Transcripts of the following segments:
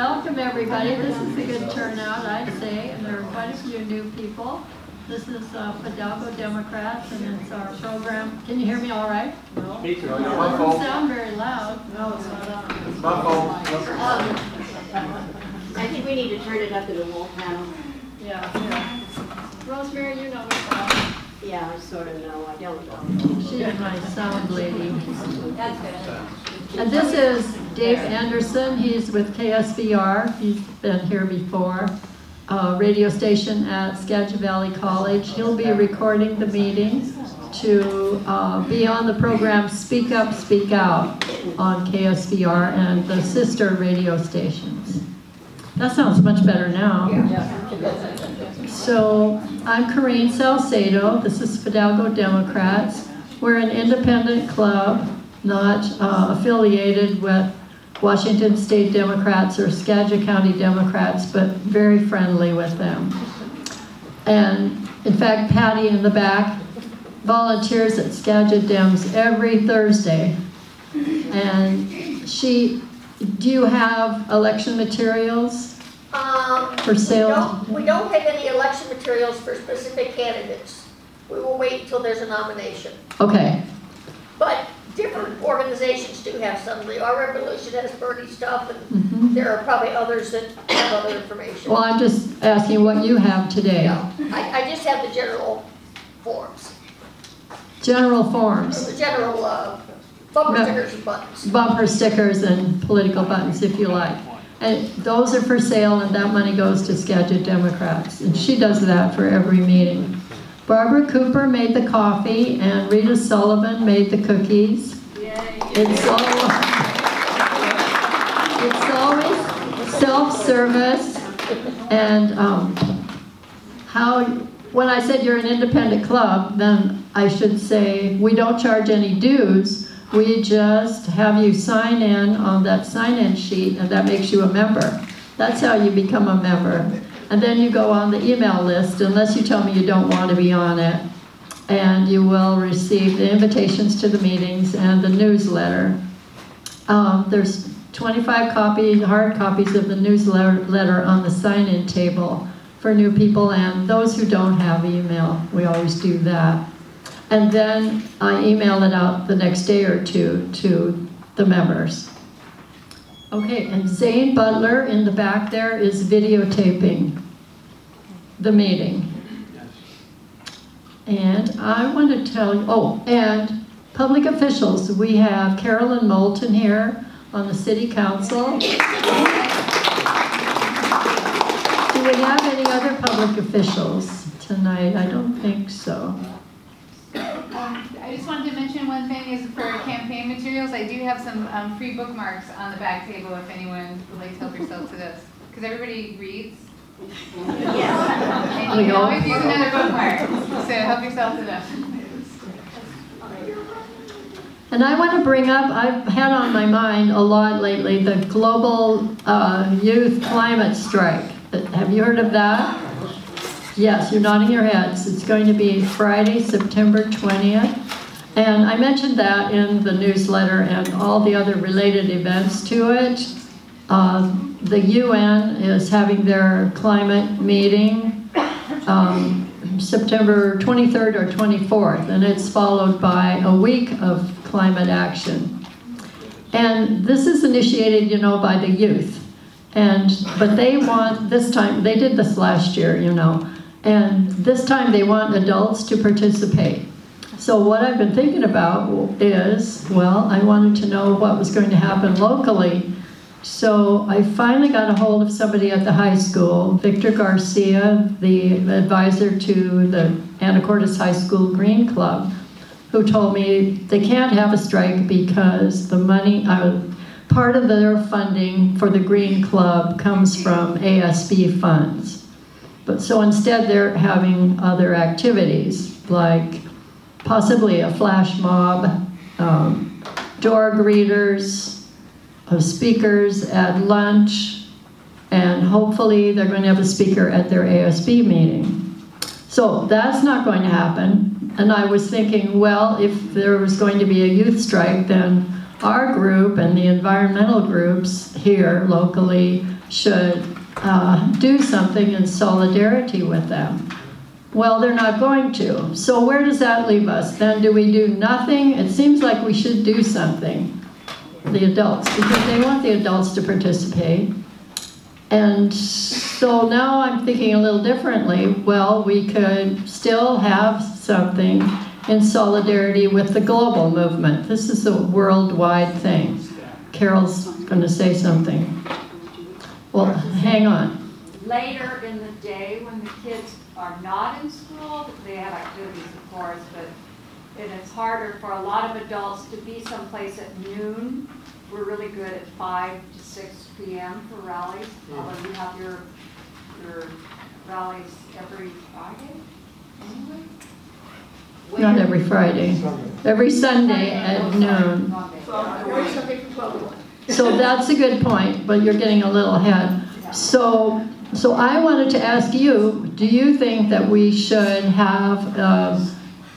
Welcome everybody. This is a good turnout, I'd say, and there are quite a few new people. This is Fidalgo Democrats, and it's our program. Can you hear me all right? No. Me too. It doesn't sound very loud. No, it's not on. It's my fault. I think we need to turn it up to the wall panel. Yeah. Rosemary, you know what's up. Yeah, I sort of know. I don't know. She's my sound lady. That's good. And this is Dave Anderson. He's with KSVR. He's been here before. Radio station at Skagit Valley College. He'll be recording the meeting to be on the program Speak Up, Speak Out on KSVR and the sister radio stations. That sounds much better now. So I'm Corrine Salcedo. This is Fidalgo Democrats. We're an independent club, not affiliated with Washington State Democrats or Skagit County Democrats, but very friendly with them. And in fact, Patty in the back volunteers at Skagit Dems every Thursday. And do you have election materials for sale? We don't have any election materials for specific candidates. We will wait until there's a nomination. Okay. But different organizations do have some. Our Revolution has Bernie stuff, and there are probably others that have other information. Well, I'm just asking what you have today. Yeah. I just have the general forms. General forms. The general bumper stickers and buttons. Bumper stickers and political buttons, if you like. And those are for sale, and that money goes to Skagit Democrats. And she does that for every meeting. Barbara Cooper made the coffee, and Rita Sullivan made the cookies. Yay. It's always self-service, and when I said you're an independent club, then I should say we don't charge any dues. We just have you sign in on that sign-in sheet, and that makes you a member. That's how you become a member. And then you go on the email list, unless you tell me you don't want to be on it. And you will receive the invitations to the meetings and the newsletter. There's 25 hard copies of the newsletter on the sign-in table for new people and those who don't have email. We always do that. And then I email it out the next day or two to the members. Okay, and Zane Butler in the back there is videotaping the meeting. And I want to tell you, and public officials, we have Carolyn Moulton here on the City Council. Do we have any other public officials tonight? I don't think so. I just wanted to mention one thing is for campaign materials, I do have some free bookmarks on the back table if anyone would like to help yourself to this. Because everybody reads. And you can always use another bookmark. So help yourself to them. And I want to bring up, I've had on my mind a lot lately, the global youth climate strike. Have you heard of that? Yes, you're nodding your heads. It's going to be Friday, September 20th. And I mentioned that in the newsletter and all the other related events to it. The UN is having their climate meeting September 23rd or 24th, and it's followed by a week of climate action. And this is initiated, you know, by the youth. But they want, this time, they did this last year, you know, and this time they want adults to participate. So what I've been thinking about is, well, I wanted to know what was going to happen locally. So I finally got a hold of somebody at the high school, Victor Garcia, the advisor to the Anacortes High School Green Club, who told me they can't have a strike because the money, part of their funding for the Green Club comes from ASB funds. But so instead they're having other activities, like possibly a flash mob, door greeters, speakers at lunch, and hopefully they're going to have a speaker at their ASB meeting. So that's not going to happen. And I was thinking, well, if there was going to be a youth strike, then our group and the environmental groups here locally should do something in solidarity with them. Well, they're not going to. So where does that leave us? Then do we do nothing? It seems like we should do something, the adults, because they want the adults to participate. And so now I'm thinking a little differently. Well, we could still have something in solidarity with the global movement. This is a worldwide thing. Carol's going to say something. Well, hang on. Later in the day when the kids are not in school, they have activities of course, but and it's harder for a lot of adults to be someplace at noon. We're really good at 5 to 6 p.m. for rallies, although you have your rallies every Friday anyway? Not every Friday. Every Sunday at noon. Every Sunday from 12 to 1. So that's a good point, but you're getting a little ahead. So I wanted to ask you, do you think that we should have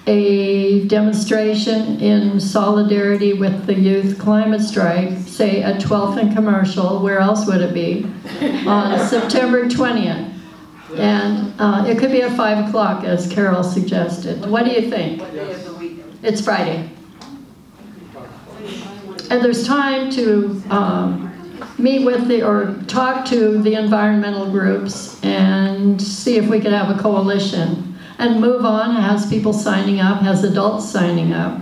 a demonstration in solidarity with the youth climate strike, say at 12th and Commercial, where else would it be, on September 20th? And it could be at 5 o'clock, as Carol suggested. What do you think? What day of the week? It's Friday. And there's time to meet with or talk to the environmental groups and see if we could have a coalition. And Move On has people signing up, has adults signing up.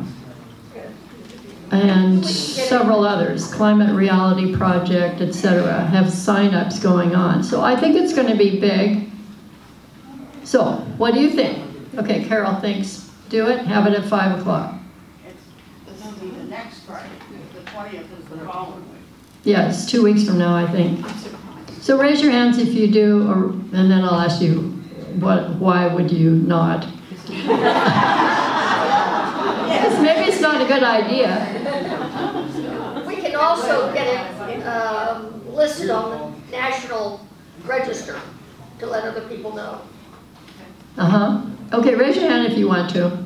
And several others, Climate Reality Project, etc., have sign-ups going on. So I think it's going to be big. So, what do you think? Okay, Carol thinks do it, have it at 5 o'clock. It's going to be the next Friday. The 20th is the following week. Yeah, it's 2 weeks from now, I think. So raise your hands if you do, and then I'll ask you, why would you not? Yes, maybe it's not a good idea. We can also get it listed on the National Register to let other people know. Okay, raise your hand if you want to.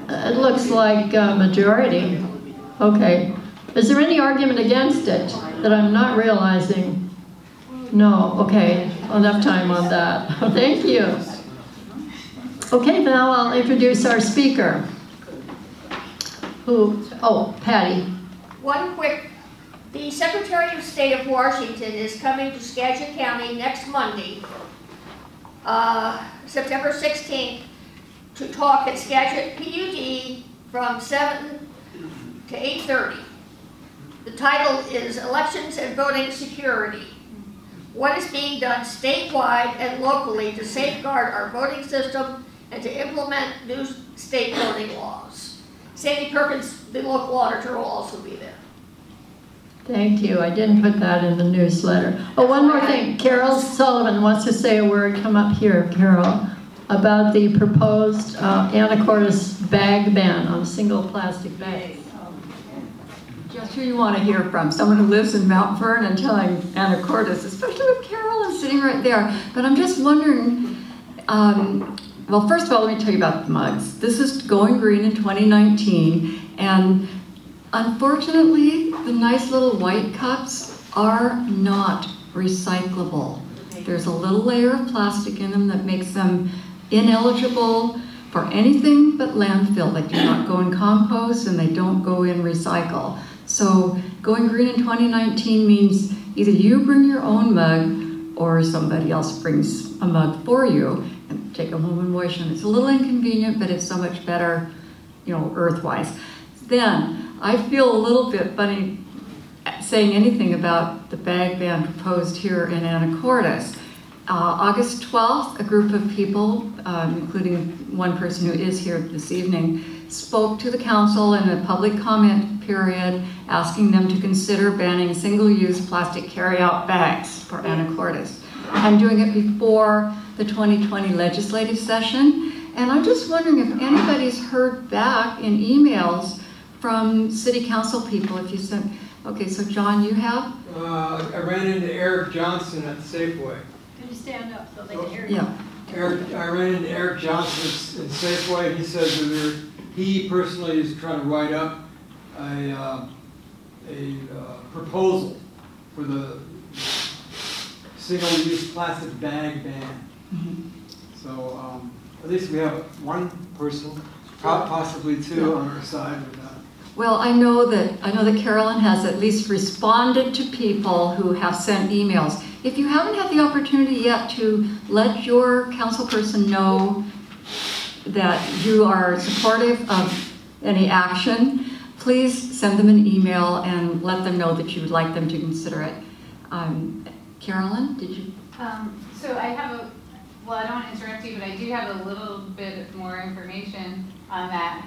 It looks like a majority. Okay. Is there any argument against it that I'm not realizing? No, okay, enough time on that. Thank you. Okay, now I'll introduce our speaker. Patty. One quick, the Secretary of State of Washington is coming to Skagit County next Monday, September 16th, to talk at Skagit PUD from 7 to 8:30. The title is Elections and Voting Security. What is being done statewide and locally to safeguard our voting system and to implement new state voting laws. Sandy Perkins, the local auditor, will also be there. Thank you. I didn't put that in the newsletter. Oh, one more thing. Carol Sullivan wants to say a word. Come up here, Carol, about the proposed Anacortes bag ban on single plastic bags. Just who you want to hear from, someone who lives in Mount Vernon telling Anacortes, especially with Carolyn sitting right there. But I'm just wondering, well, first of all, let me tell you about the mugs. This is going green in 2019, and unfortunately, the nice little white cups are not recyclable. There's a little layer of plastic in them that makes them ineligible for anything but landfill. They do not go in compost and they don't go in recycle. So going green in 2019 means either you bring your own mug or somebody else brings a mug for you and take them home and wash them. It's a little inconvenient, but it's so much better, you know, earth-wise. Then I feel a little bit funny saying anything about the bag ban proposed here in Anacortes. August 12th, a group of people, including one person who is here this evening, spoke to the council in a public comment period asking them to consider banning single-use plastic carry-out bags for Anacortes. I'm doing it before the 2020 legislative session, and I'm just wondering if anybody's heard back in emails from city council people. If you sent, okay, so John, you have? I ran into Eric Johnson at Safeway. Can you stand up so they can hear you? Yeah. I ran into Eric Johnson at Safeway. He said that he personally is trying to write up a proposal for the single-use plastic bag ban. So at least we have one person, possibly two, on our side with that. Well, I know that Carolyn has at least responded to people who have sent emails. If you haven't had the opportunity yet to let your councilperson know that you are supportive of any action, please send them an email and let them know that you would like them to consider it. Carolyn, did you? So I have well, I don't want to interrupt you, but I do have a little bit more information on that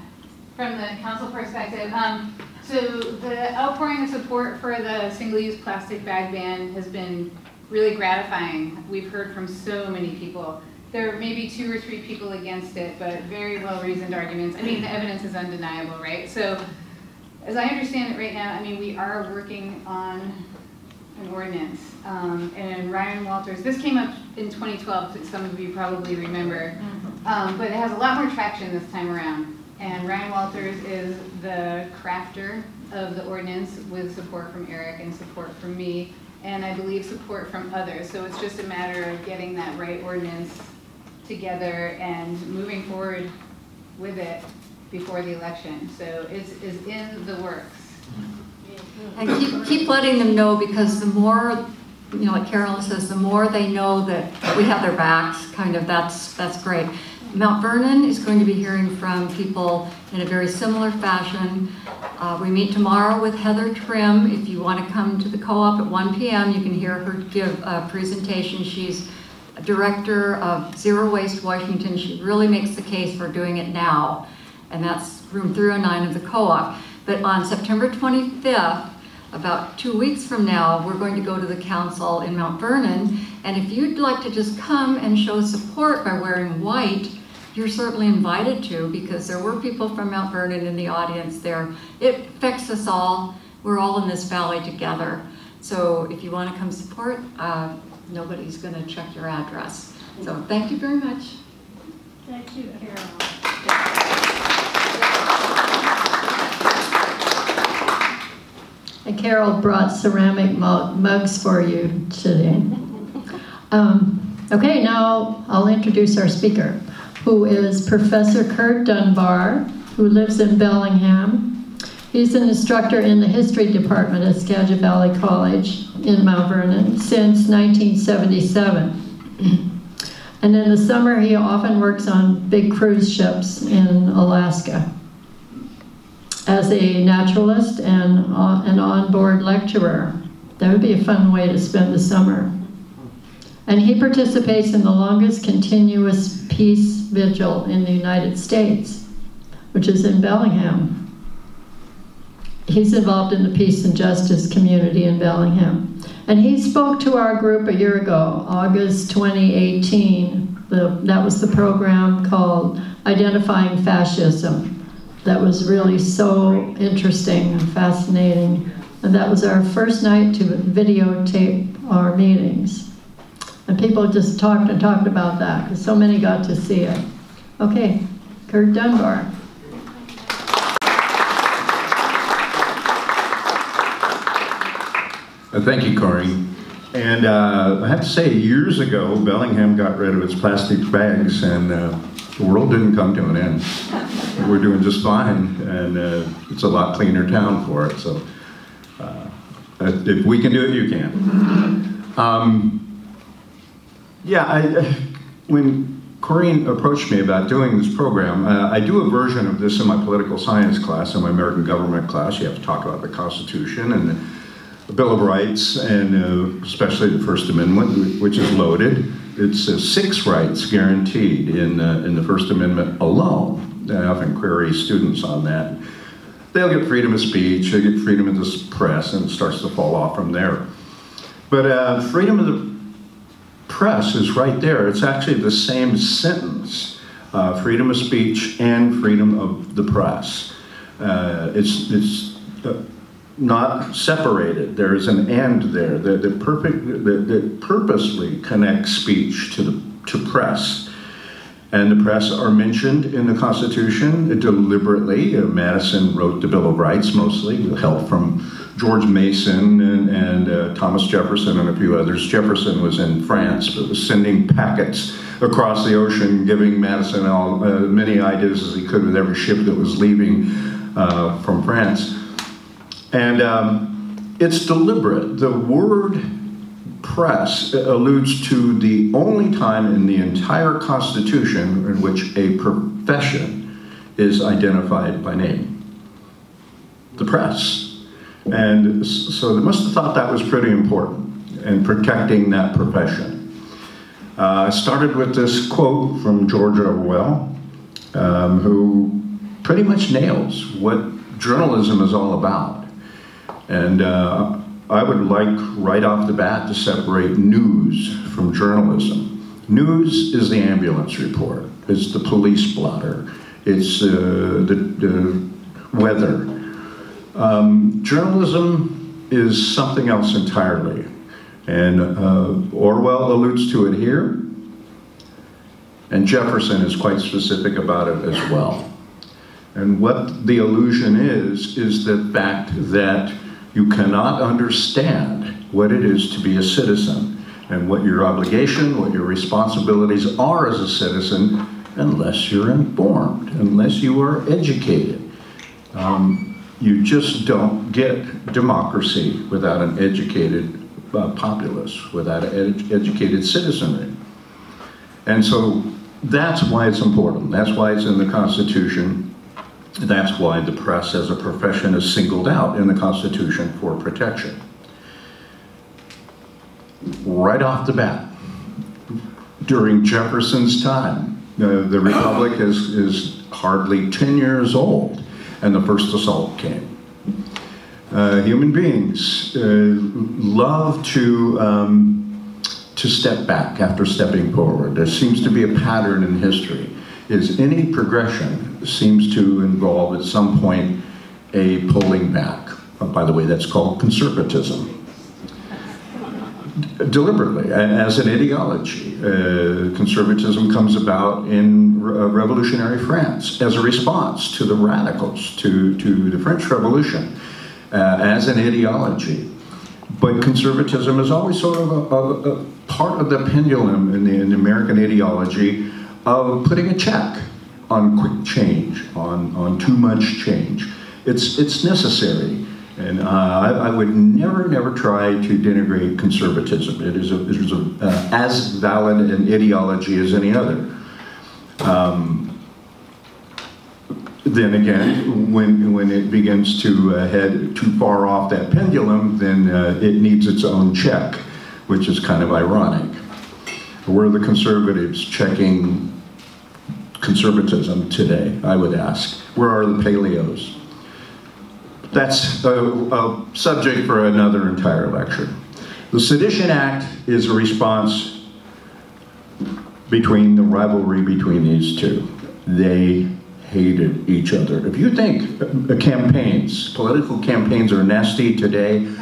from the council perspective. So the outpouring of support for the single-use plastic bag ban has been really gratifying. We've heard from so many people. There may be 2 or 3 people against it, but very well-reasoned arguments. I mean, the evidence is undeniable, right? So as I understand it right now, I mean, we are working on an ordinance. And Ryan Walters, this came up in 2012, some of you probably remember, but it has a lot more traction this time around. And Ryan Walters is the crafter of the ordinance with support from Eric and support from me, and I believe support from others. So it's just a matter of getting that right ordinance together and moving forward with it before the election. So it's in the works. And keep letting them know, because the more, like Carolyn says, the more they know that we have their backs, kind of, that's great. Mount Vernon is going to be hearing from people in a very similar fashion. We meet tomorrow with Heather Trim. If you want to come to the co-op at 1 p.m., you can hear her give a presentation. She's director of Zero Waste Washington. She really makes the case for doing it now, and that's room 309 of the co-op. But on September 25th, about 2 weeks from now, we're going to go to the council in Mount Vernon, and if you'd like to just come and show support by wearing white, you're certainly invited to, because there were people from Mount Vernon in the audience there. It affects us all. We're all in this valley together. So if you want to come support, nobody's going to check your address. So thank you very much. Thank you, Carol. And Carol brought ceramic mugs for you today. Okay, now I'll introduce our speaker, who is Professor Kurt Dunbar, who lives in Bellingham. He's an instructor in the history department at Skagit Valley College in Mount Vernon since 1977. And in the summer, he often works on big cruise ships in Alaska as a naturalist and an onboard lecturer. That would be a fun way to spend the summer. And he participates in the longest continuous peace vigil in the United States, which is in Bellingham. He's involved in the peace and justice community in Bellingham. And he spoke to our group a year ago, August 2018. That was the program called Identifying Fascism. That was really so interesting and fascinating. And that was our first night to videotape our meetings. And people just talked and talked about that, because so many got to see it. Okay, Kurt Dunbar. Thank you, Corey. And I have to say, years ago, Bellingham got rid of its plastic bags, and the world didn't come to an end. We're doing just fine, and it's a lot cleaner town for it. So if we can do it, you can. When Corinne approached me about doing this program, I do a version of this in my political science class, in my American government class. You have to talk about the Constitution and the Bill of Rights, and especially the First Amendment, which is loaded. It's 6 rights guaranteed in the First Amendment alone. I often query students on that. They'll get freedom of speech, they get freedom of the press, and it starts to fall off from there. But freedom of the press is right there. It's actually the same sentence, freedom of speech and freedom of the press. It's not separated. There is an and there that purposely connects speech to press. And the press are mentioned in the Constitution deliberately. Madison wrote the Bill of Rights mostly with help from George Mason and Thomas Jefferson and a few others. Jefferson was in France, but was sending packets across the ocean, giving Madison many ideas as he could with every ship that was leaving from France. And it's deliberate. The word press alludes to the only time in the entire Constitution in which a profession is identified by name. The press. And so they must have thought that was pretty important in protecting that profession. I started with this quote from George Orwell, who pretty much nails what journalism is all about. And I would like right off the bat to separate news from journalism. News is the ambulance report, it's the police blotter, it's the weather. Journalism is something else entirely. And Orwell alludes to it here, and Jefferson is quite specific about it as well. And what the allusion is the fact that you cannot understand what it is to be a citizen and what your obligation, what your responsibilities are as a citizen, unless you're informed, unless you are educated. You just don't get democracy without an educated populace, without an educated citizenry. And so that's why it's important. That's why it's in the Constitution. That's why the press as a profession is singled out in the Constitution for protection. Right off the bat, during Jefferson's time, the Republic is hardly 10 years old, and the first assault came. Human beings love to step back after stepping forward. There seems to be a pattern in history. Any progression seems to involve at some point a pulling back. By the way, that's called conservatism. Deliberately, as an ideology. Conservatism comes about in revolutionary France as a response to the radicals, to the French Revolution, as an ideology. But conservatism is always sort of a part of the pendulum in the American ideology of putting a check on quick change, on too much change. It's necessary. And I would never try to denigrate conservatism. It is as valid an ideology as any other. Then again, when it begins to head too far off that pendulum, then it needs its own check, which is kind of ironic. Where are the conservatives checking conservatism today, I would ask? Where are the paleos? That's a subject for another entire lecture. The Sedition Act is a response between the rivalry between these two. They hated each other. If you think campaigns, political campaigns are nasty today,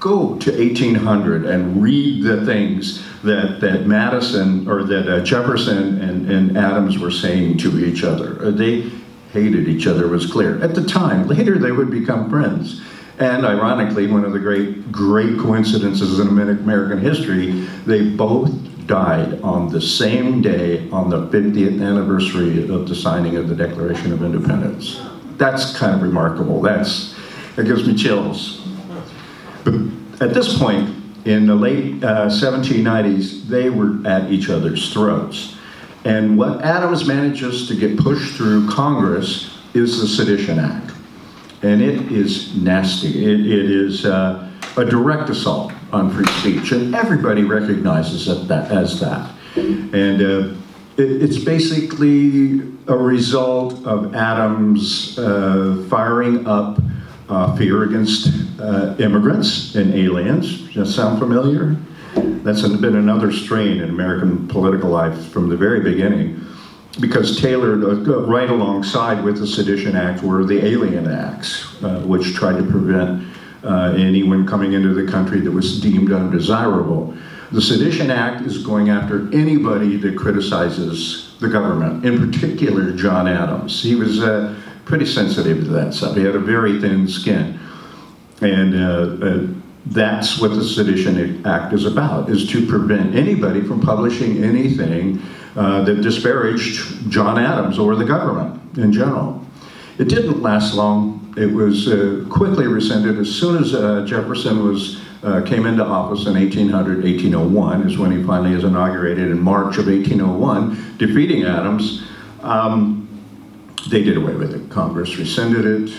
go to 1800 and read the things that Madison, or that Jefferson and Adams were saying to each other. They hated each other, was clear. At the time, later they would become friends. And ironically, one of the great coincidences in American history, they both died on the same day on the 50th anniversary of the signing of the Declaration of Independence. That's kind of remarkable. That gives me chills. But at this point, in the late 1790s, they were at each other's throats. And what Adams manages to get pushed through Congress is the Sedition Act. And it is nasty. It is a direct assault on free speech, and everybody recognizes that as that. And it's basically a result of Adams firing up fear against immigrants and aliens. Does that sound familiar? That's been another strain in American political life from the very beginning, because tailored right alongside with the Sedition Act were the Alien Acts, which tried to prevent anyone coming into the country that was deemed undesirable. The Sedition Act is going after anybody that criticizes the government, in particular John Adams. He was pretty sensitive to that stuff. He had a very thin skin. And That's what the Sedition Act is about, is to prevent anybody from publishing anything that disparaged John Adams or the government in general. It didn't last long. It was quickly rescinded as soon as Jefferson came into office in 1801, is when he finally is inaugurated in March of 1801, defeating Adams. They did away with it. Congress rescinded it.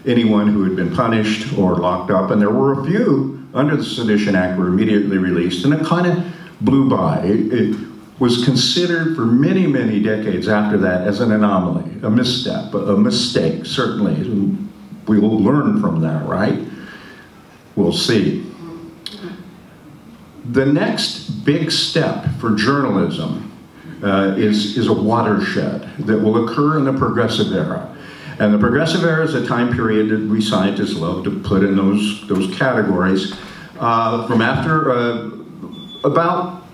Anyone who had been punished or locked up, and there were a few under the Sedition Act, were immediately released, and it kind of blew by. It was considered for many, many decades after that as an anomaly, a misstep, a mistake, certainly. We will learn from that, right? We'll see. The next big step for journalism is a watershed that will occur in the Progressive Era. And the Progressive Era is a time period that we scientists love to put in those categories from after about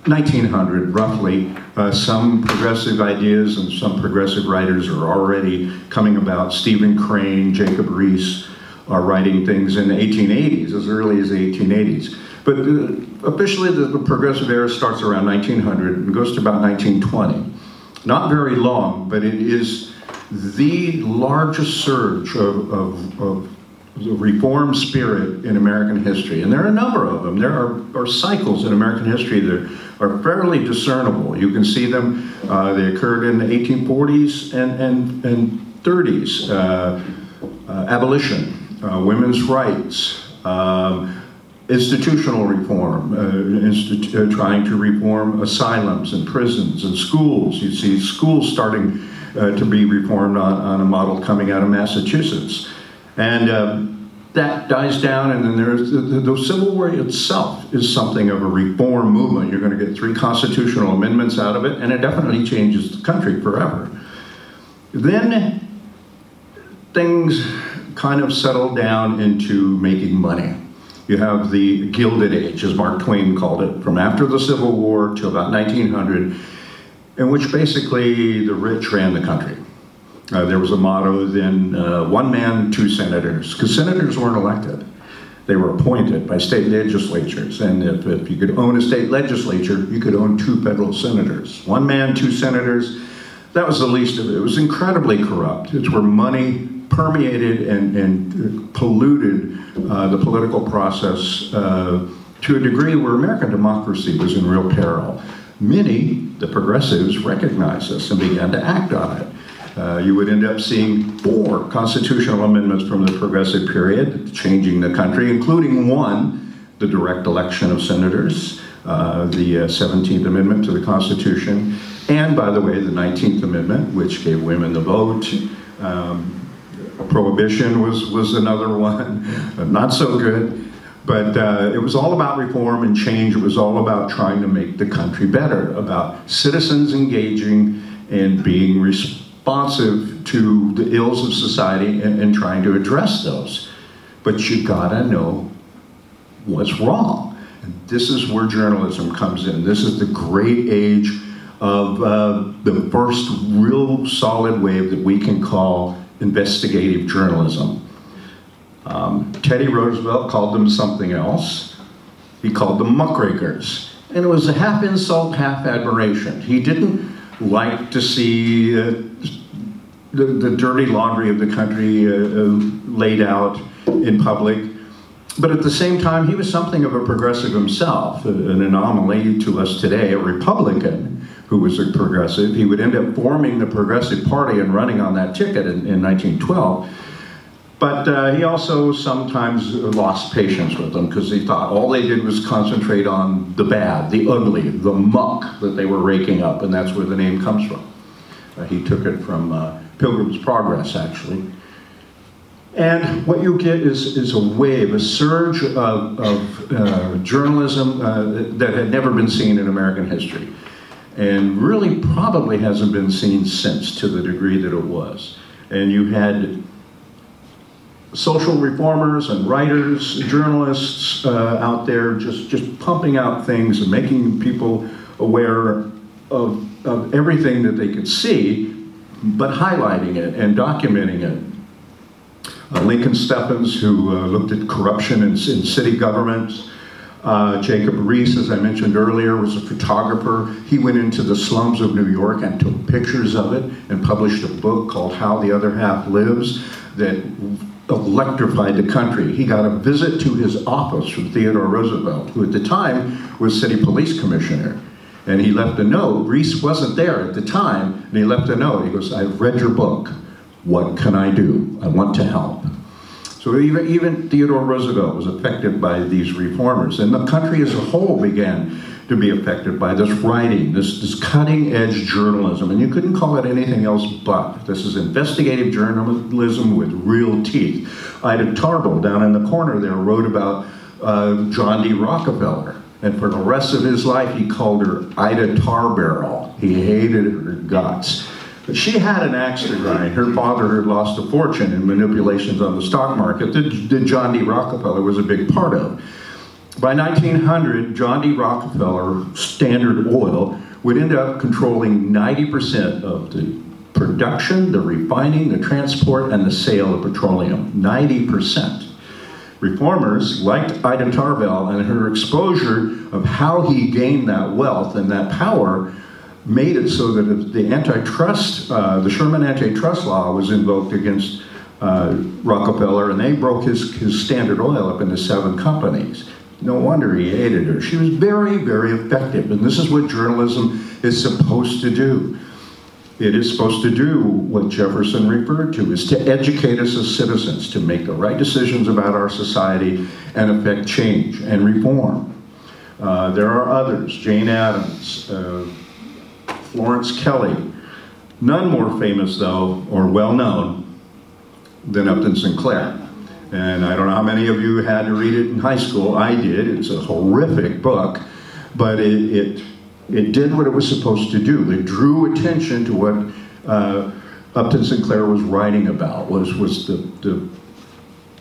1900, roughly. Some progressive ideas and some progressive writers are already coming about. Stephen Crane, Jacob Riis are writing things in the 1880s, as early as the 1880s. But officially, the Progressive Era starts around 1900 and goes to about 1920. Not very long, but it is the largest surge of the reform spirit in American history. And there are a number of them. There are cycles in American history that are fairly discernible. You can see them. They occurred in the 1840s and 30s. Abolition, women's rights, institutional reform, trying to reform asylums and prisons and schools. You see schools starting to be reformed on a model coming out of Massachusetts. And that dies down, and then there's the Civil War itself is something of a reform movement. You're going to get 3 constitutional amendments out of it, and it definitely changes the country forever. Then things kind of settle down into making money. You have the Gilded Age, as Mark Twain called it, from after the Civil War to about 1900, in which basically the rich ran the country. There was a motto then, 1 man, 2 senators, because senators weren't elected. They were appointed by state legislatures, and if you could own a state legislature, you could own 2 federal senators. 1 man, 2 senators, that was the least of it. It was incredibly corrupt. It's where money permeated and polluted the political process to a degree where American democracy was in real peril. Many, the progressives, recognized this and began to act on it. You would end up seeing 4 constitutional amendments from the progressive period, changing the country, including 1, the direct election of senators, the 17th Amendment to the Constitution, and, by the way, the 19th Amendment, which gave women the vote. Prohibition was another one, not so good. But it was all about reform and change. It was all about trying to make the country better, about citizens engaging and being responsive to the ills of society and trying to address those. But you gotta know what's wrong. And this is where journalism comes in. This is the great age of the first real solid wave that we can call investigative journalism. Teddy Roosevelt called them something else. He called them muckrakers. And it was a half insult, half admiration. He didn't like to see the dirty laundry of the country laid out in public. But at the same time, he was something of a progressive himself, an anomaly to us today, a Republican who was a progressive. He would end up forming the Progressive Party and running on that ticket in 1912. But he also sometimes lost patience with them because he thought all they did was concentrate on the bad, the ugly, the muck that they were raking up, and that's where the name comes from. He took it from Pilgrim's Progress, actually. And what you get is a wave, a surge of journalism that had never been seen in American history. And really probably hasn't been seen since to the degree that it was. And you had social reformers and writers, journalists out there just pumping out things and making people aware of everything that they could see, but highlighting it and documenting it. Lincoln Stephens, who looked at corruption in city government. Jacob Reese, as I mentioned earlier, was a photographer. He went into the slums of New York and took pictures of it and published a book called How the Other Half Lives that electrified the country. He got a visit to his office from Theodore Roosevelt, who at the time was city police commissioner. And he left a note. Reese wasn't there at the time, and he left a note. He goes, "I've read your book. What can I do? I want to help." So even Theodore Roosevelt was affected by these reformers, and the country as a whole began to be affected by this writing, this cutting-edge journalism, and you couldn't call it anything else but. This is investigative journalism with real teeth. Ida Tarbell, down in the corner there, wrote about John D. Rockefeller, and for the rest of his life he called her Ida Tarbarrel. He hated her guts. But she had an axe to grind. Her father had lost a fortune in manipulations on the stock market that John D. Rockefeller was a big part of. By 1900, John D. Rockefeller, Standard Oil, would end up controlling 90% of the production, the refining, the transport, and the sale of petroleum. 90%. Reformers liked Ida Tarbell, and her exposure of how he gained that wealth and that power made it so that if the antitrust, the Sherman antitrust law was invoked against Rockefeller, and they broke his Standard Oil up into 7 companies. No wonder he hated her. She was very, very effective, and this is what journalism is supposed to do. It is supposed to do what Jefferson referred to, is to educate us as citizens, to make the right decisions about our society and affect change and reform. There are others, Jane Addams, Florence Kelly, none more famous though, or well known, than Upton Sinclair. And I don't know how many of you had to read it in high school. I did. It's a horrific book, but it did what it was supposed to do. It drew attention to what Upton Sinclair was writing about, was the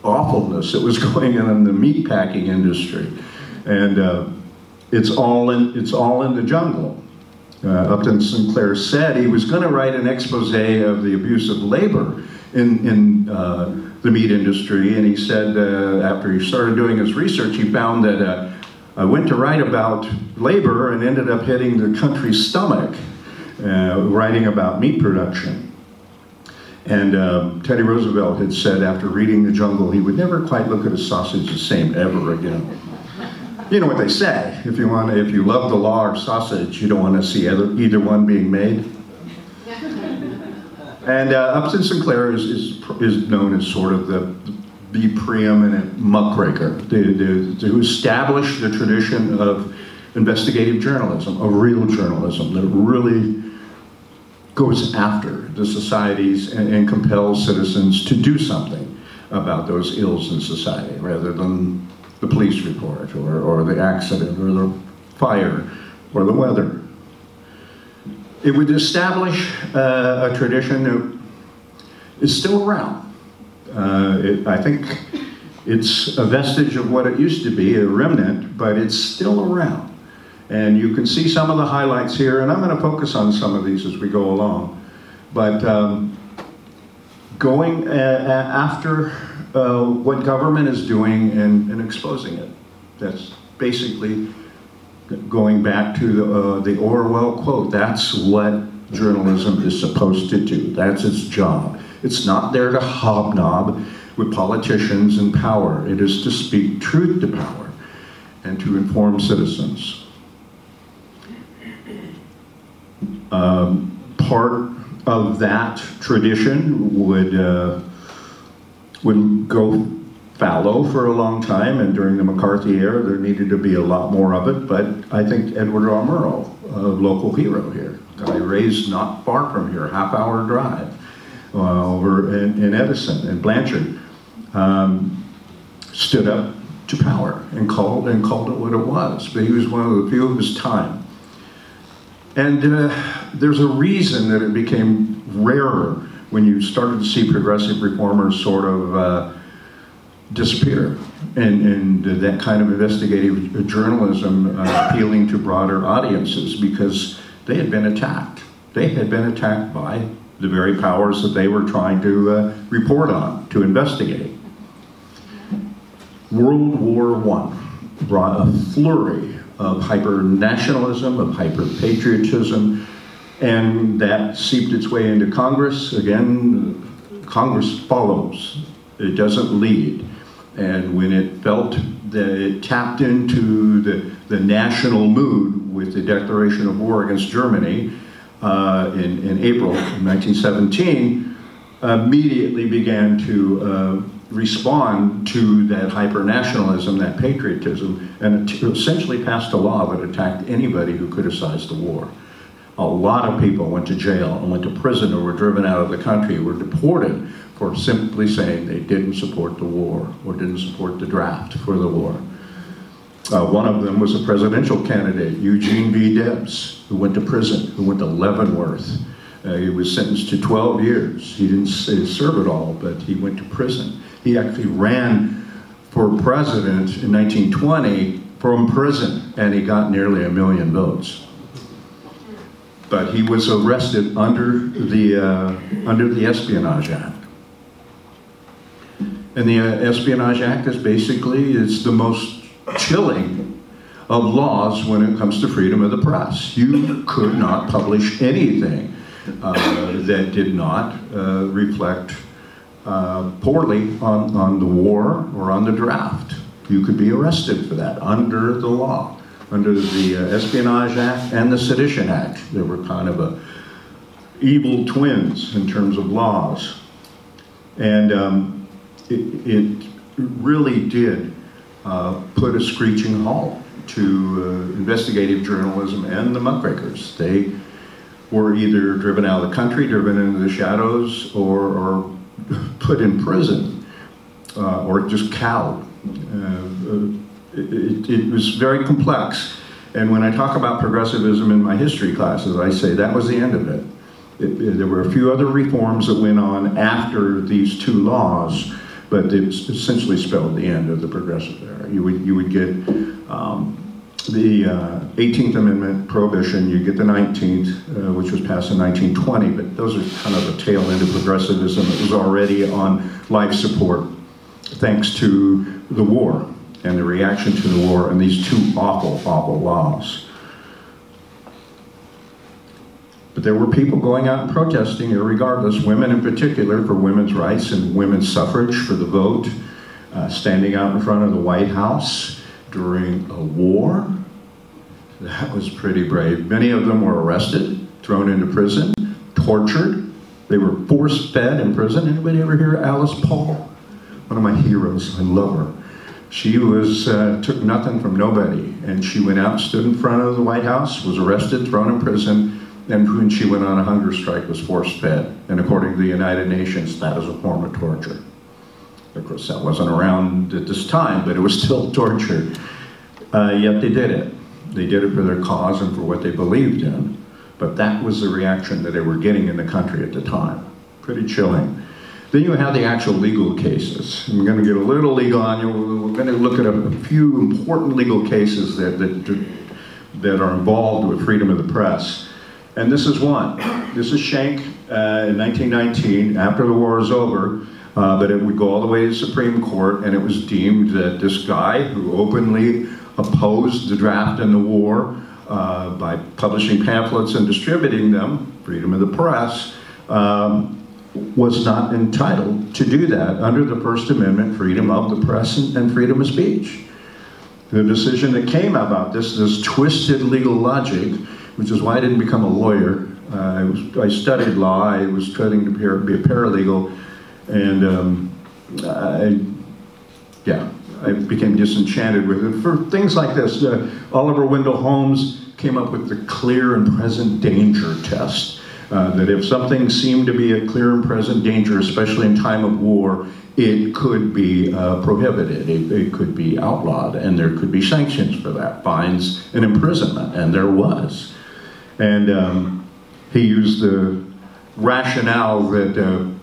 awfulness that was going on in the meatpacking industry. And it's all in the jungle. Upton Sinclair said he was going to write an expose of the abuse of labor in the meat industry, and he said after he started doing his research, he found that I went to write about labor and ended up hitting the country's stomach, writing about meat production. And Teddy Roosevelt had said after reading The Jungle, he would never quite look at a sausage the same ever again. You know what they say, if you love the law or sausage, you don't want to see either one being made. And Upton Sinclair is known as sort of the preeminent muckraker, to establish the tradition of investigative journalism, of real journalism that really goes after the societies and compels citizens to do something about those ills in society, rather than the police report or the accident or the fire or the weather. It would establish a tradition that is still around. I think it's a vestige of what it used to be, a remnant, but it's still around. And you can see some of the highlights here, and I'm going to focus on some of these as we go along. But going after what government is doing and exposing it. That's basically going back to the Orwell quote. That's what journalism is supposed to do. That's its job. It's not there to hobnob with politicians and power. It is to speak truth to power and to inform citizens. Part of that tradition would go fallow for a long time, and during the McCarthy era there needed to be a lot more of it, but I think Edward R. Murrow, a local hero here, guy raised not far from here, half-hour drive, over in Edison and Blanchard, stood up to power and called it what it was. But he was one of the few of his time. And there's a reason that it became rarer when you started to see progressive reformers sort of disappear, and that kind of investigative journalism appealing to broader audiences, because they had been attacked. They had been attacked by the very powers that they were trying to report on. to investigate. World War I brought a flurry of hyper-nationalism, of hyper-patriotism, and that seeped its way into Congress. Again, Congress follows, it doesn't lead. And when it felt that it tapped into the national mood with the declaration of war against Germany in April of 1917, immediately began to respond to that hyper-nationalism, that patriotism, and essentially passed a law that attacked anybody who criticized the war. A lot of people went to jail and went to prison or were driven out of the country, were deported for simply saying they didn't support the war or didn't support the draft for the war. One of them was a presidential candidate, Eugene V. Debs, who went to prison, who went to Leavenworth. He was sentenced to 12 years. He didn't serve it all, but he went to prison. He actually ran for president in 1920 from prison, and he got nearly 1 million votes. But he was arrested under the Espionage Act. And the Espionage Act is basically, it's the most chilling of laws when it comes to freedom of the press. You could not publish anything that did not reflect poorly on the war or on the draft. You could be arrested for that under the law, under the Espionage Act and the Sedition Act. They were kind of evil twins in terms of laws. And it really did put a screeching halt to investigative journalism and the muckrakers. They were either driven out of the country, driven into the shadows, or put in prison, or just cowed. It was very complex. And when I talk about progressivism in my history classes, I say that was the end of it. There were a few other reforms that went on after these two laws, but it essentially spelled the end of the progressive era. You would get the 18th Amendment prohibition, you get the 19th, which was passed in 1920, but those are kind of the tail end of progressivism that was already on life support thanks to the war and the reaction to the war and these two awful, awful laws. But there were people going out and protesting, irregardless, women in particular, for women's rights and women's suffrage for the vote, standing out in front of the White House during a war. That was pretty brave. Many of them were arrested, thrown into prison, tortured. They were force-fed in prison. Anybody ever hear of Alice Paul? One of my heroes, I love her. She was, took nothing from nobody, and she went out, stood in front of the White House, was arrested, thrown in prison, and when she went on a hunger strike, was force-fed. And according to the United Nations, that is a form of torture. Of course, that wasn't around at this time, but it was still torture. Yet they did it. They did it for their cause and for what they believed in. But that was the reaction that they were getting in the country at the time. Pretty chilling. Then you have the actual legal cases. I'm going to get a little legal on you. We're going to look at a few important legal cases that are involved with freedom of the press. And this is one. This is Schenck in 1919, after the war is over, but it would go all the way to the Supreme Court, and it was deemed that this guy who openly opposed the draft and the war by publishing pamphlets and distributing them, freedom of the press, was not entitled to do that under the First Amendment, freedom of the press and freedom of speech. The decision that came about this twisted legal logic, which is why I didn't become a lawyer. I studied law. I was studying to be a paralegal, and I became disenchanted with it. For things like this, Oliver Wendell Holmes came up with the clear and present danger test. That if something seemed to be a clear and present danger, especially in time of war, it could be prohibited, it could be outlawed, and there could be sanctions for that, fines and imprisonment, and there was. And he used the rationale that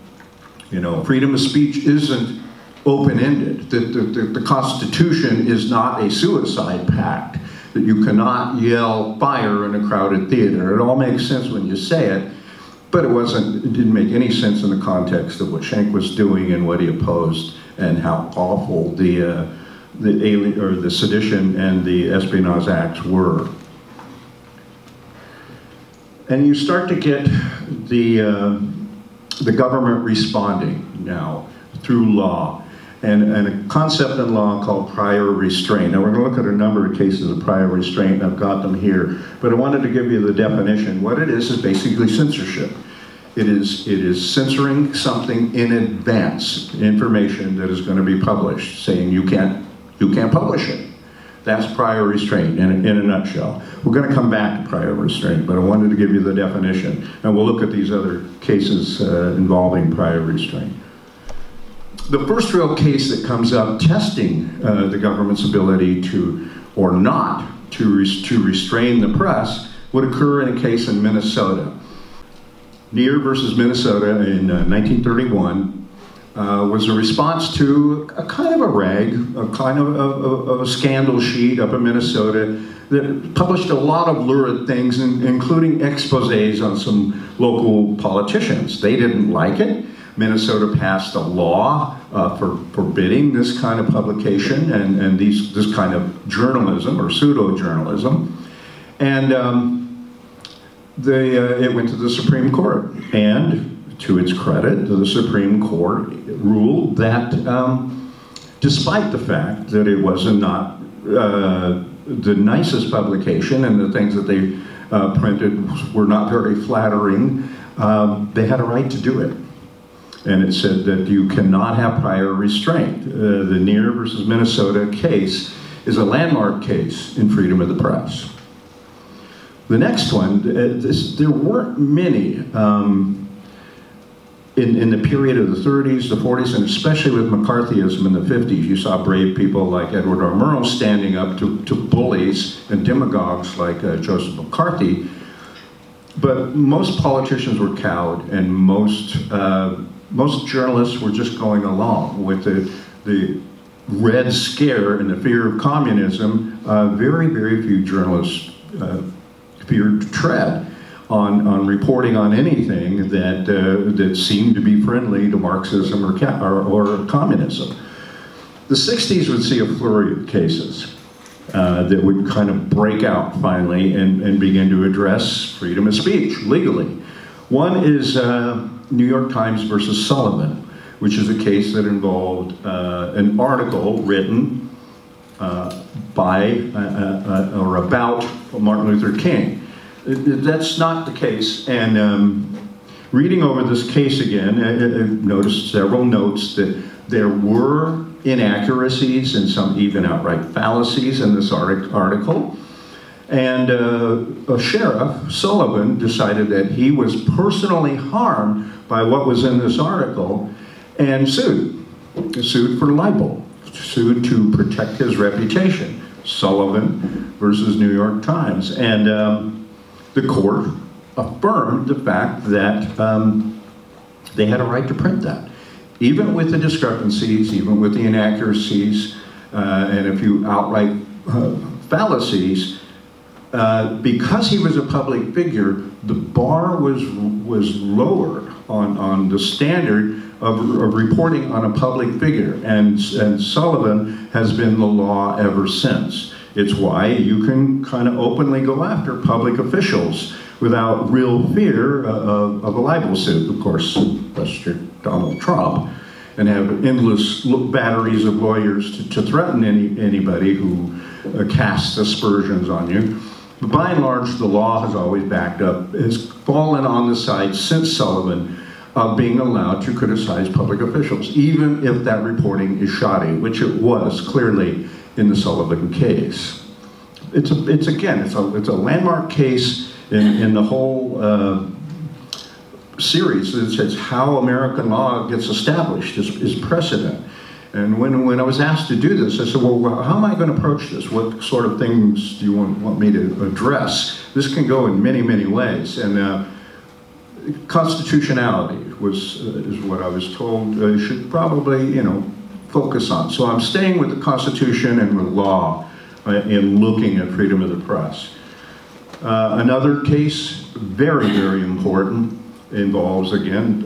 freedom of speech isn't open-ended, that the Constitution is not a suicide pact, that you cannot yell fire in a crowded theater. It all makes sense when you say it, But it didn't make any sense in the context of what Schenck was doing and what he opposed, and how awful the sedition and the espionage acts were. And you start to get the government responding now through law, and a concept in law called prior restraint. Now we're going to look at a number of cases of prior restraint, and I've got them here, but I wanted to give you the definition. What it is basically censorship. It is censoring something in advance, information that is going to be published, saying you can't publish it. That's prior restraint in a nutshell. We're going to come back to prior restraint, but I wanted to give you the definition, and we'll look at these other cases involving prior restraint. The first real case that comes up testing the government's ability to, or not, to restrain the press would occur in a case in Minnesota. Neer versus Minnesota in 1931 was a response to a kind of a rag, a kind of a scandal sheet up in Minnesota that published a lot of lurid things, including exposés on some local politicians. They didn't like it. Minnesota passed a law for forbidding this kind of publication and this kind of journalism or pseudo-journalism. And it went to the Supreme Court. And to its credit, the Supreme Court ruled that despite the fact that it was not the nicest publication and the things that they printed were not very flattering, they had a right to do it. And it said that you cannot have prior restraint. The Neer versus Minnesota case is a landmark case in freedom of the press. The next one, there weren't many in the period of the 30s, the 40s, and especially with McCarthyism in the 50s. You saw brave people like Edward R. Murrow standing up to bullies and demagogues like Joseph McCarthy. But most politicians were cowed, and most journalists were just going along with the Red Scare and the fear of communism. Very, very few journalists feared to tread on reporting on anything that seemed to be friendly to Marxism or communism. The 60s would see a flurry of cases that would kind of break out finally and begin to address freedom of speech legally. One is New York Times versus Sullivan, which is a case that involved an article written by or about Martin Luther King. That's not the case, and reading over this case again, I noticed several notes that there were inaccuracies and some even outright fallacies in this article. And a sheriff, Sullivan, decided that he was personally harmed by what was in this article and sued for libel, sued to protect his reputation. Sullivan versus New York Times. And the court affirmed the fact that they had a right to print that. Even with the discrepancies, even with the inaccuracies, and a few outright fallacies, because he was a public figure, the bar was lowered on the standard of reporting on a public figure, and Sullivan has been the law ever since. It's why you can kind of openly go after public officials without real fear of a libel suit. Of course, unless you're Donald Trump, and have endless batteries of lawyers to threaten anybody who casts aspersions on you. But by and large, the law has always backed up, has fallen on the side since Sullivan of being allowed to criticize public officials, even if that reporting is shoddy, which it was clearly in the Sullivan case. It's a landmark case in the whole series. It's how American law gets established is precedent. And when I was asked to do this, I said, well, how am I going to approach this? What sort of things do you want me to address? This can go in many, many ways. And constitutionality is what I was told should probably, focus on. So I'm staying with the Constitution and with law in looking at freedom of the press. Another case, very, very important, involves, again,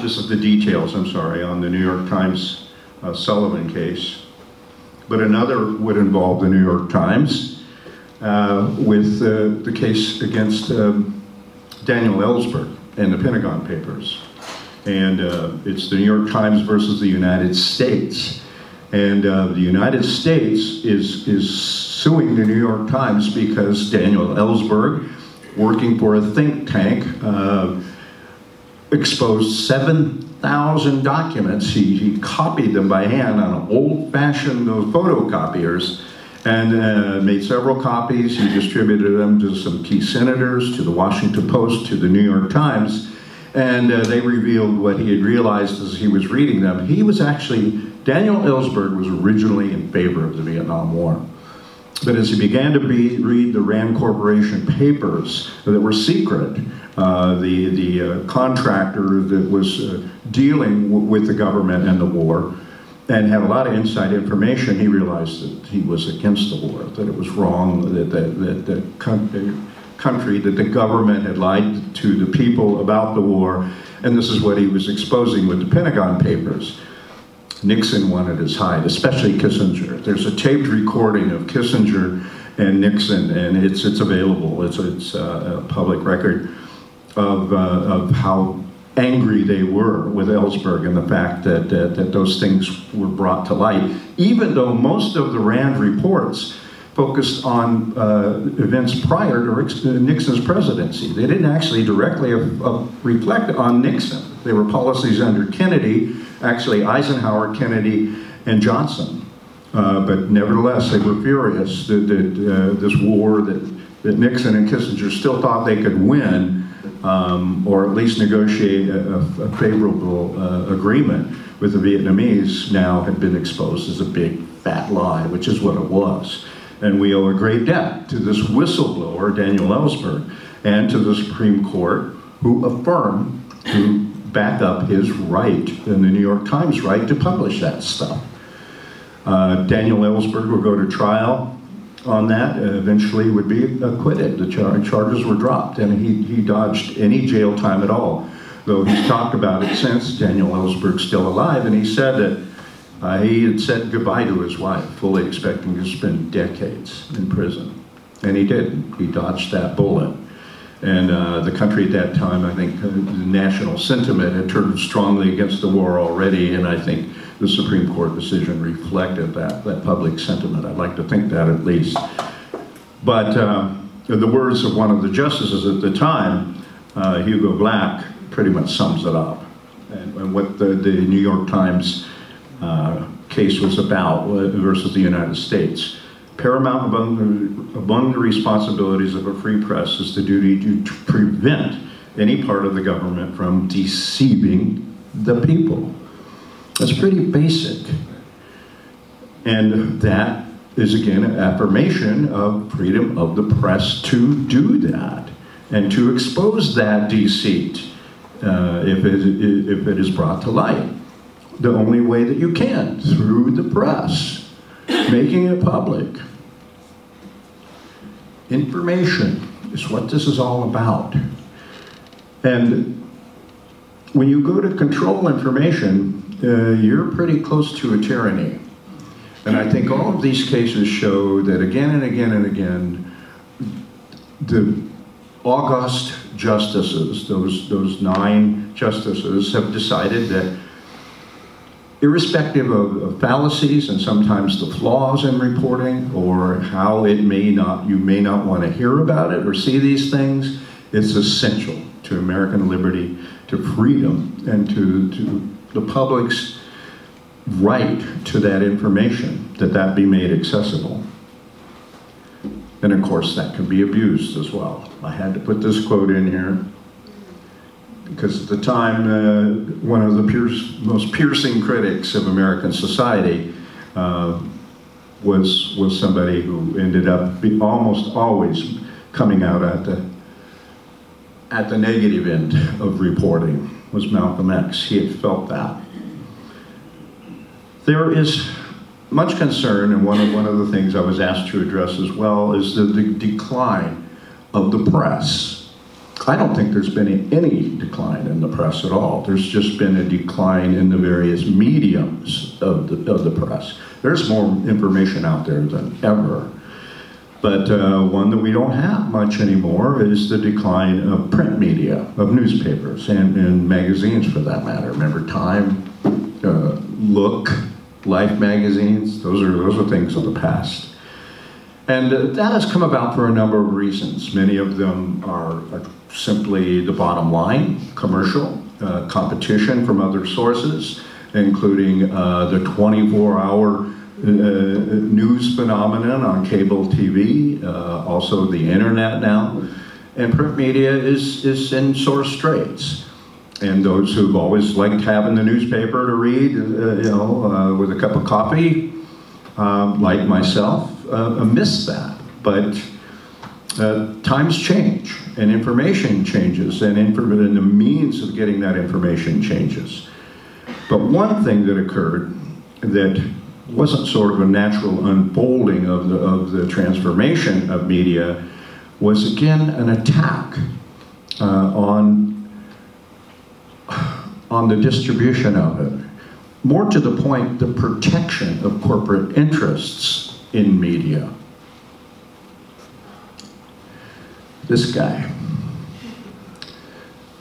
this is the details, I'm sorry, on the New York Times Sullivan case. But another would involve the New York Times with the case against Daniel Ellsberg and the Pentagon Papers. And it's the New York Times versus the United States. And the United States is suing the New York Times because Daniel Ellsberg, working for a think tank, exposed 7,000 documents. He copied them by hand on old-fashioned photocopiers and made several copies. He distributed them to some key senators, to the Washington Post, to the New York Times, and they revealed what he had realized as he was reading them. He was actually, Daniel Ellsberg was originally in favor of the Vietnam War. But as he began to read the Rand Corporation papers that were secret, the contractor that was dealing with the government and the war, and had a lot of inside information, he realized that he was against the war, that it was wrong, that the country, that the government had lied to the people about the war, and this is what he was exposing with the Pentagon Papers. Nixon wanted his hide, especially Kissinger. There's a taped recording of Kissinger and Nixon, and it's available. It's a public record of how angry they were with Ellsberg and the fact that those things were brought to light, even though most of the Rand reports focused on events prior to Nixon's presidency. They didn't actually directly reflect on Nixon. They were policies under Kennedy, actually Eisenhower, Kennedy, and Johnson. But nevertheless, they were furious that this war that Nixon and Kissinger still thought they could win, or at least negotiate a favorable agreement with the Vietnamese, now had been exposed as a big fat lie, which is what it was. And we owe a great debt to this whistleblower, Daniel Ellsberg, and to the Supreme Court, who affirmed, who back up his right, and the New York Times right, to publish that stuff. Daniel Ellsberg will go to trial on that, eventually would be acquitted. The charges were dropped, and he dodged any jail time at all. Though he's talked about it since. Daniel Ellsberg's still alive, and he said that he had said goodbye to his wife, fully expecting to spend decades in prison. And he did. He dodged that bullet. And the country at that time, I think, the national sentiment had turned strongly against the war already, and I think the Supreme Court decision reflected that public sentiment. I'd like to think that at least. But the words of one of the justices at the time, Hugo Black, pretty much sums it up. And what the New York Times case was about versus the United States. Paramount among the responsibilities of a free press is the duty to prevent any part of the government from deceiving the people. That's pretty basic. And that is, again, an affirmation of freedom of the press to do that and to expose that deceit if it is brought to light. The only way that you can, through the press, making it public. Information is what this is all about. And when you go to control information, you're pretty close to a tyranny. And I think all of these cases show that again and again and again, the august justices, those 9 justices, have decided that irrespective of fallacies and sometimes the flaws in reporting or how it you may not want to hear about it or see these things, it's essential to American liberty, to freedom, and to the public's right to that information, that be made accessible. And of course that can be abused as well. I had to put this quote in here because at the time, one of the most piercing critics of American society was somebody who ended up almost always coming out at the negative end of reporting, was Malcolm X. He had felt that. There is much concern, and one of the things I was asked to address as well is the decline of the press. I don't think there's been any decline in the press at all. There's just been a decline in the various mediums of the press. There's more information out there than ever. But one that we don't have much anymore is the decline of print media, of newspapers and magazines for that matter. Remember Time, Look, Life magazines, those are things of the past. And that has come about for a number of reasons. Many of them are simply the bottom line, commercial, competition from other sources, including the 24-hour news phenomenon on cable TV, also the internet now. And print media is in sore straits. And those who've always liked having the newspaper to read, with a cup of coffee, like myself, miss that. But times change, and information changes, and the means of getting that information changes. But one thing that occurred that wasn't sort of a natural unfolding of the transformation of media was again an attack on the distribution of it. More to the point, the protection of corporate interests in media. This guy.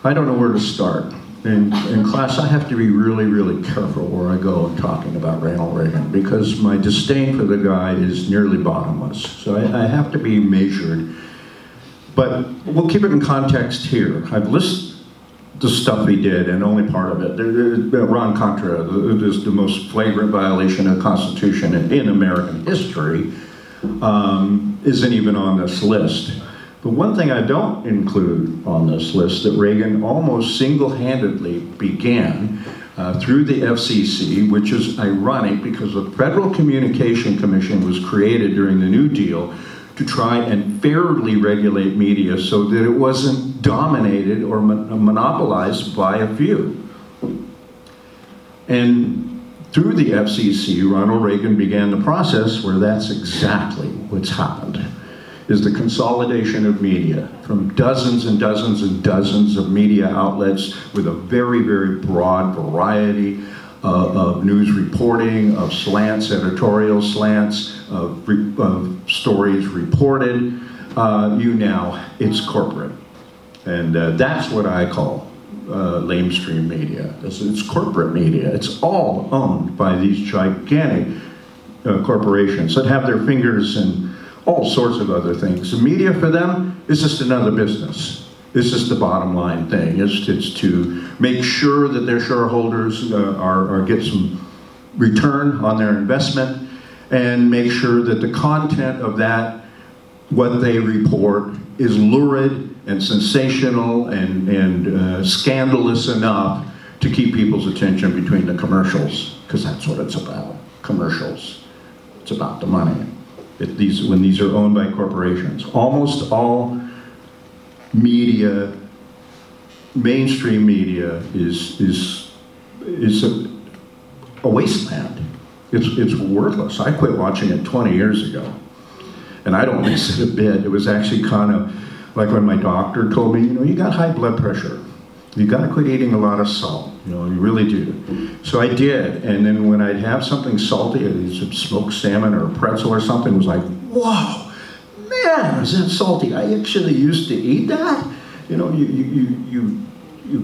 I don't know where to start. In class, I have to be really, really careful where I go in talking about Ronald Reagan because my disdain for the guy is nearly bottomless. So I have to be measured. But we'll keep it in context here. I've listed the stuff he did, and only part of it. Ron Contra is the most flagrant violation of the Constitution in American history, isn't even on this list. But one thing I don't include on this list that Reagan almost single-handedly began through the FCC, which is ironic because the Federal Communication Commission was created during the New Deal to try and fairly regulate media so that it wasn't dominated or monopolized by a few. And through the FCC, Ronald Reagan began the process where that's exactly what's happened, is the consolidation of media from dozens and dozens and dozens of media outlets with a very, very broad variety of news reporting, of slants, editorial slants, of stories reported. It's corporate. And that's what I call lamestream media. It's corporate media. It's all owned by these gigantic corporations that have their fingers in all sorts of other things. The media for them is just another business. It's just the bottom line thing. It's to make sure that their shareholders get some return on their investment and make sure that the content of that, what they report, is lurid and sensational and scandalous enough to keep people's attention between the commercials, because that's what it's about, commercials. It's about the money. When these are owned by corporations. Almost all media, mainstream media, is a wasteland. It's worthless. I quit watching it 20 years ago, and I don't miss it a bit. It was actually kind of like when my doctor told me, you got high blood pressure. You got to quit eating a lot of salt. You really do. So I did, and then when I'd have something salty, some smoked salmon or a pretzel or something, it was like, whoa, man, is that salty? I actually used to eat that. You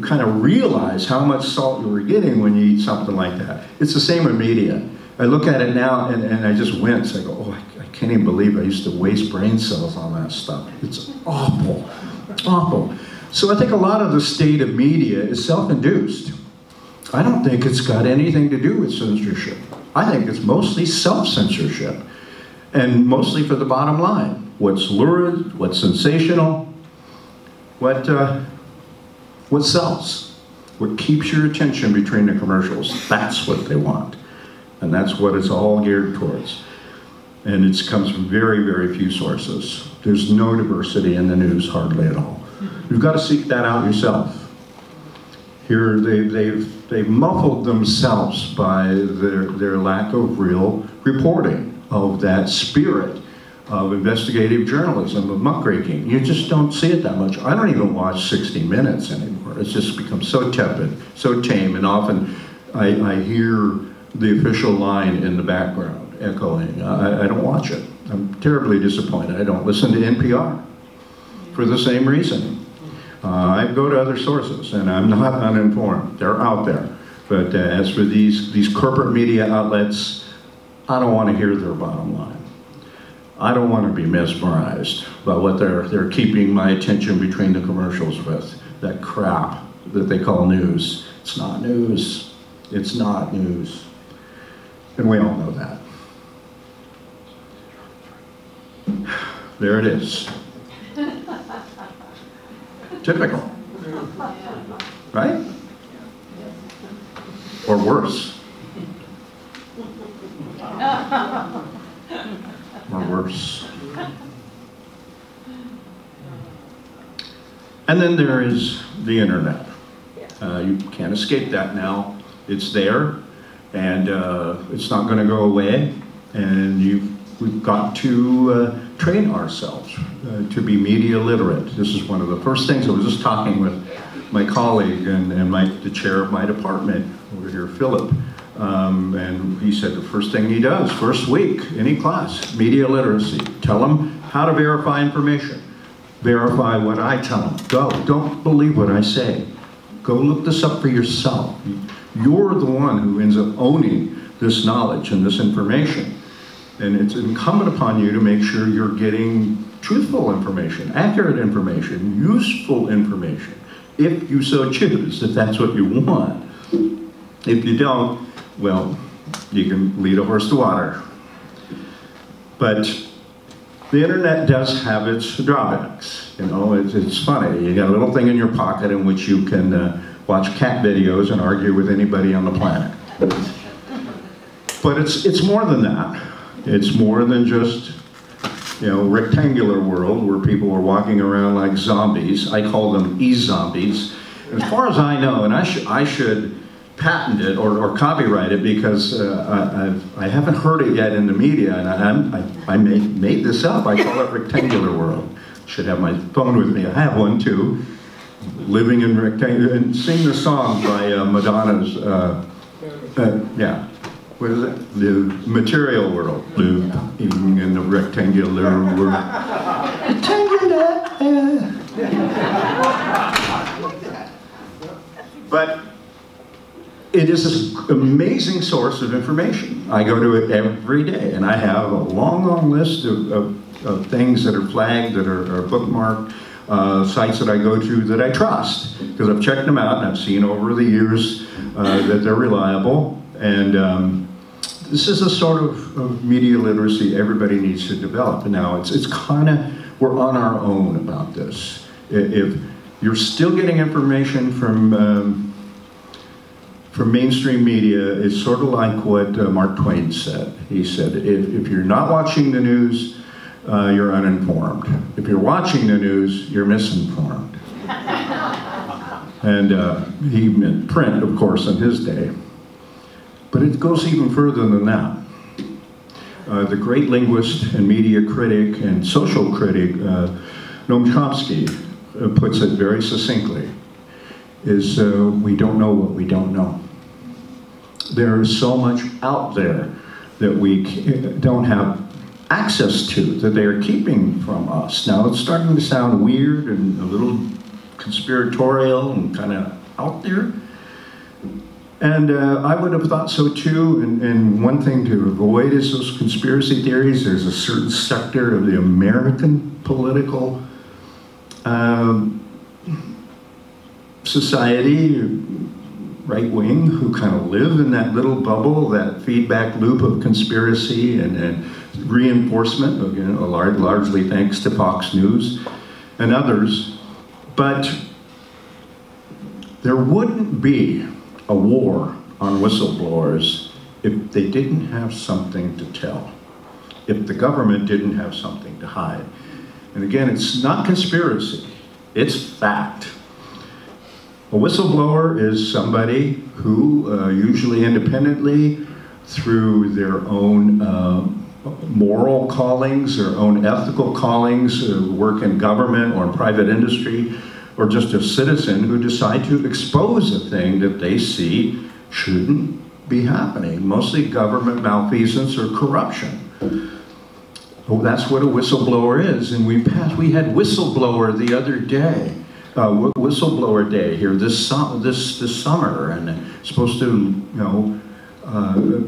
kind of realize how much salt you were getting when you eat something like that. It's the same with media. I look at it now and I just wince. I go, oh, I can't even believe I used to waste brain cells on that stuff. It's awful, awful. So I think a lot of the state of media is self-induced. I don't think it's got anything to do with censorship. I think it's mostly self-censorship, and mostly for the bottom line. What's lurid, what's sensational, what sells, what keeps your attention between the commercials. That's what they want, and that's what it's all geared towards. And it comes from very, very few sources. There's no diversity in the news, hardly at all. You've got to seek that out yourself. Here, they've muffled themselves by their lack of real reporting of that spirit of investigative journalism, of muckraking. You just don't see it that much. I don't even watch 60 Minutes anymore. It's just become so tepid, so tame, and often I hear the official line in the background echoing. I don't watch it. I'm terribly disappointed. I don't listen to NPR for the same reason. I go to other sources, and I'm not uninformed. They're out there. But as for these corporate media outlets, I don't want to hear their bottom line. I don't want to be mesmerized by what they're keeping my attention between the commercials with. That crap that they call news. It's not news. It's not news. And we all know that. There it is. Typical. Right? Or worse. Or worse. And then there is the internet. You can't escape that now. It's there, and it's not going to go away. And we've got to train ourselves to be media literate. This is one of the first things. I was just talking with my colleague and the chair of my department over here, Philip. And he said the first thing he does, first week, any class, media literacy. Tell them how to verify information. Verify what I tell them. Go, don't believe what I say. Go look this up for yourself. You're the one who ends up owning this knowledge and this information. And it's incumbent upon you to make sure you're getting truthful information, accurate information, useful information, if you so choose, if that's what you want. If you don't, well, you can lead a horse to water. But the internet does have its drawbacks. You know, it's funny. You got a little thing in your pocket in which you can watch cat videos and argue with anybody on the planet. But it's more than that. It's more than just, you know, rectangular world where people are walking around like zombies. I call them e-zombies. As far as I know, and I should patent it or copyright it because I haven't heard it yet in the media, and I made this up. I call it rectangular world. Should have my phone with me. I have one too. Living in rectangular, and sing the song by Madonna's, yeah. What is it? The material world. Living in the rectangular world. Rectangular. But it is this amazing source of information. I go to it every day, and I have a long, long list of things that are flagged, that are bookmarked, sites that I go to that I trust, because I've checked them out and I've seen over the years that they're reliable. And this is a sort of media literacy everybody needs to develop. And now it's kind of, we're on our own about this. If you're still getting information from mainstream media, it's sort of like what Mark Twain said. He said, if you're not watching the news, you're uninformed. If you're watching the news, you're misinformed. And he meant print, of course, in his day. But it goes even further than that. The great linguist and media critic and social critic, Noam Chomsky, puts it very succinctly, is we don't know what we don't know. There is so much out there that we don't have access to, that they are keeping from us. Now it's starting to sound weird and a little conspiratorial and kind of out there. And I would have thought so too, and one thing to avoid is those conspiracy theories. There's a certain sector of the American political society, right wing, who kind of live in that little bubble, that feedback loop of conspiracy and reinforcement, again, largely thanks to Fox News and others. But there wouldn't be a war on whistleblowers if they didn't have something to tell, if the government didn't have something to hide. And again, it's not conspiracy, it's fact. A whistleblower is somebody who, usually independently, through their own moral callings, their own ethical callings, work in government or in private industry, or just a citizen who decide to expose a thing that they see shouldn't be happening, mostly government malfeasance or corruption. Oh, that's what a whistleblower is, and we had whistleblower the other day, whistleblower day here this summer, and it's supposed to,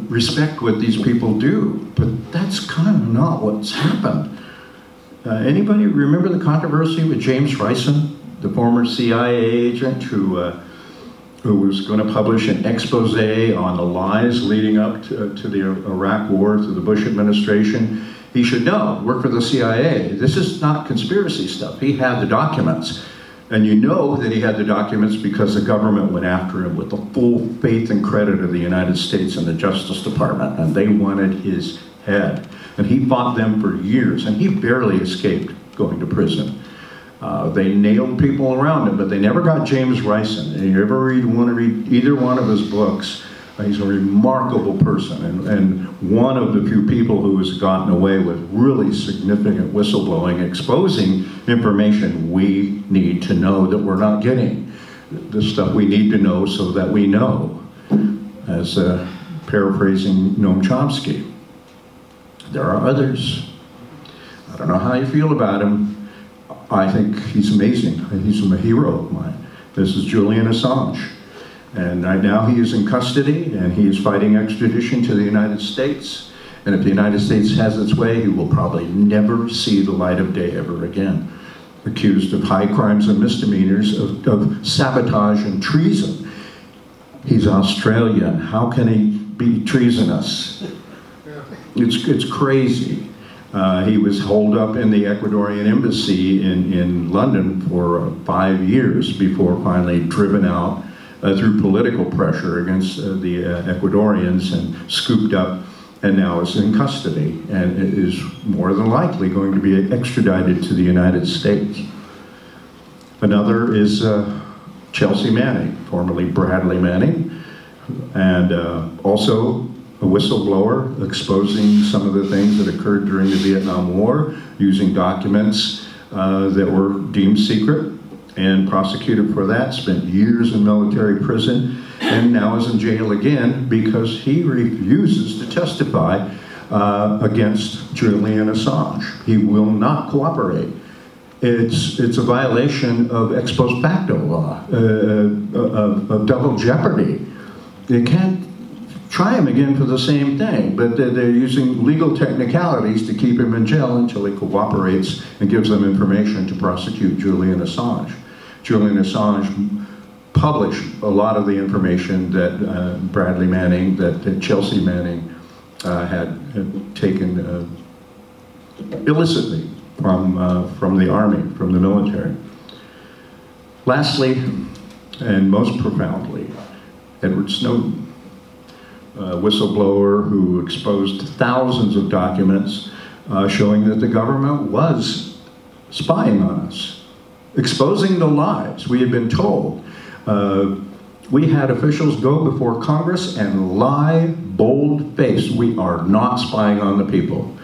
respect what these people do, but that's kind of not what's happened. Anybody remember the controversy with James Rison, the former CIA agent who was going to publish an expose on the lies leading up to the Iraq War, to the Bush administration? He should know, work for the CIA. This is not conspiracy stuff. He had the documents. And you know that he had the documents because the government went after him with the full faith and credit of the United States and the Justice Department, and they wanted his head. And he fought them for years, and he barely escaped going to prison. They nailed people around him, but they never got James Rison. And you ever want to read either one of his books, he's a remarkable person, and one of the few people who has gotten away with really significant whistleblowing, exposing information we need to know that we're not getting. The stuff we need to know so that we know, as paraphrasing Noam Chomsky. There are others. I don't know how you feel about him. I think he's amazing. He's a hero of mine. This is Julian Assange. And right now he is in custody, and he is fighting extradition to the United States. And if the United States has its way, he will probably never see the light of day ever again. Accused of high crimes and misdemeanors, of sabotage and treason. He's Australian. How can he be treasonous? It's crazy. He was holed up in the Ecuadorian embassy in London for 5 years before finally driven out through political pressure against the Ecuadorians and scooped up, and now is in custody and is more than likely going to be extradited to the United States. Another is Chelsea Manning, formerly Bradley Manning, and also a whistleblower exposing some of the things that occurred during the Vietnam War, using documents that were deemed secret, and prosecuted for that, spent years in military prison, and now is in jail again because he refuses to testify against Julian Assange. He will not cooperate. It's a violation of ex post facto law, of double jeopardy. You can't try him again for the same thing, but they're using legal technicalities to keep him in jail until he cooperates and gives them information to prosecute Julian Assange. Julian Assange published a lot of the information that Bradley Manning, that Chelsea Manning had taken illicitly from the army, from the military. Lastly, and most profoundly, Edward Snowden, a whistleblower who exposed thousands of documents showing that the government was spying on us, exposing the lies we had been told. We had officials go before Congress and lie bold-faced. We are not spying on the people.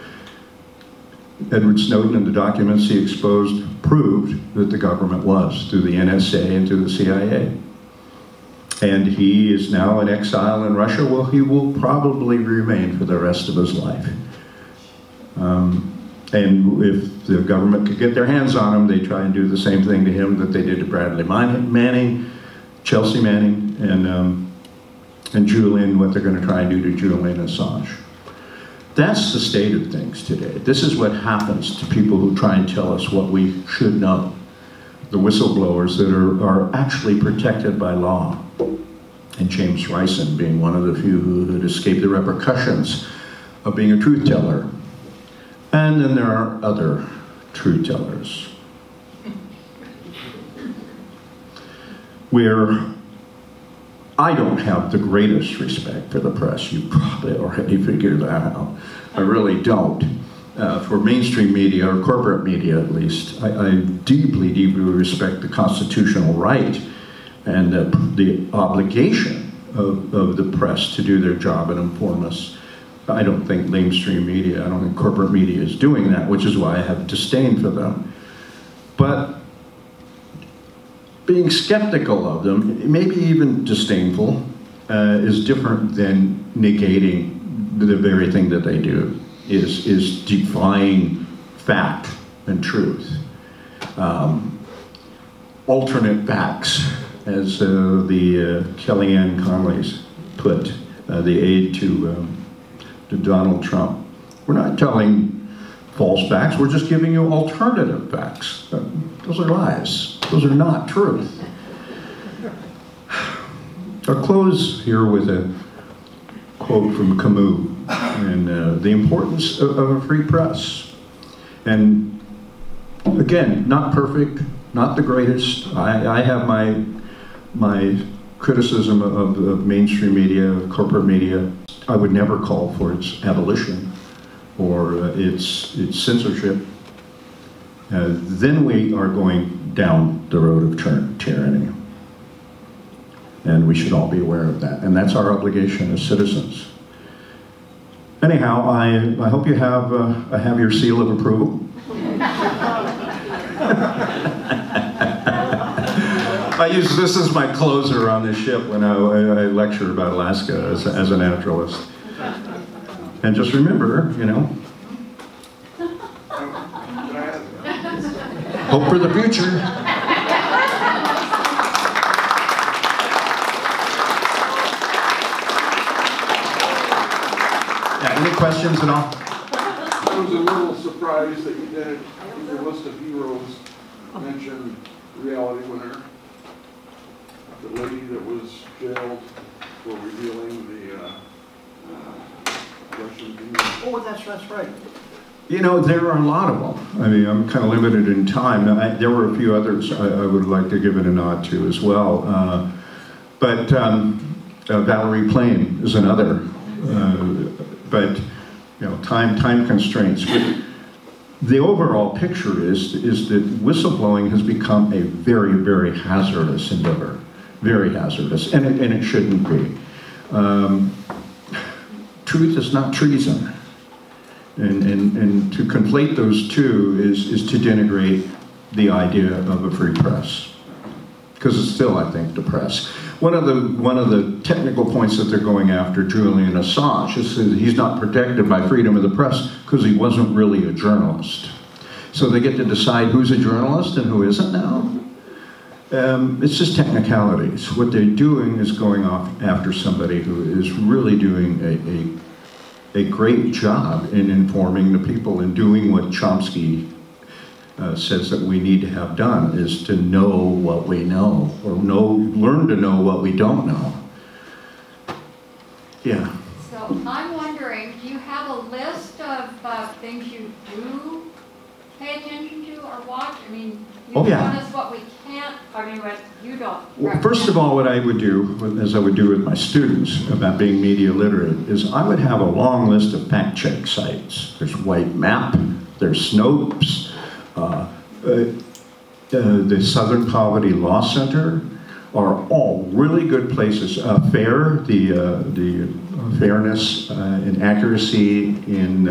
Edward Snowden and the documents he exposed proved that the government was, through the NSA and through the CIA. And he is now in exile in Russia. Well, he will probably remain for the rest of his life. And if the government could get their hands on him, they try and do the same thing to him that they did to Bradley Manning, Chelsea Manning, and Julian, what they're going to try and do to Julian Assange. That's the state of things today. This is what happens to people who try and tell us what we should know. The whistleblowers that are actually protected by law. And James Rison being one of the few who had escaped the repercussions of being a truth teller. And then there are other truth tellers. I don't have the greatest respect for the press. You probably already figured that out. I really don't. For mainstream media, or corporate media at least, I deeply, deeply respect the constitutional right and the obligation of the press to do their job and inform us. I don't think mainstream media, I don't think corporate media is doing that, which is why I have disdain for them. But being skeptical of them, maybe even disdainful, is different than negating the very thing that they do, is defying fact and truth. Alternate facts, as the Kellyanne Conway's put, the aide to Donald Trump. We're not telling false facts, we're just giving you alternative facts. Those are lies. Those are not truth. I'll close here with a quote from Camus and the importance of a free press. And again, not perfect, not the greatest. I have my criticism of mainstream media, of corporate media. I would never call for its abolition or its censorship. Then we are going down the road of tyranny. And we should all be aware of that. And that's our obligation as citizens. Anyhow, I hope you have your seal of approval. I use this as my closer on this ship when I lecture about Alaska as a naturalist. And just remember, you know, hope for the future. Yeah, any questions at all? I was a little surprised that you didn't, in your list of heroes, mention reality winner. The lady that was jailed for revealing the Russian demon. Oh, that's right. You know, there are a lot of them. I mean, I'm kind of limited in time. There were a few others I would like to give it a nod to as well. But Valerie Plame is another. But, you know, time constraints. But the overall picture is that whistleblowing has become a very, very hazardous endeavor. Very hazardous, and it shouldn't be. Truth is not treason. And to conflate those two is to denigrate the idea of a free press. Because it's still, I think, the press. One of the technical points that they're going after Julian Assange is that he's not protected by freedom of the press because he wasn't really a journalist. So they get to decide who's a journalist and who isn't now. It's just technicalities. What they're doing is going off after somebody who is really doing a great job in informing the people and doing what Chomsky says that we need to have done, is to know what we know, or learn to know what we don't know. Yeah. So I'm wondering, do you have a list of things you do pay attention to or watch? I mean, you Oh, yeah. tell us what we can't, I mean, what you don't. Well, first of all, what I would do, as I would do with my students about being media literate, is I would have a long list of fact check sites. There's White Map, there's Snopes, the Southern Poverty Law Center are all really good places. FAIR, the fairness and accuracy in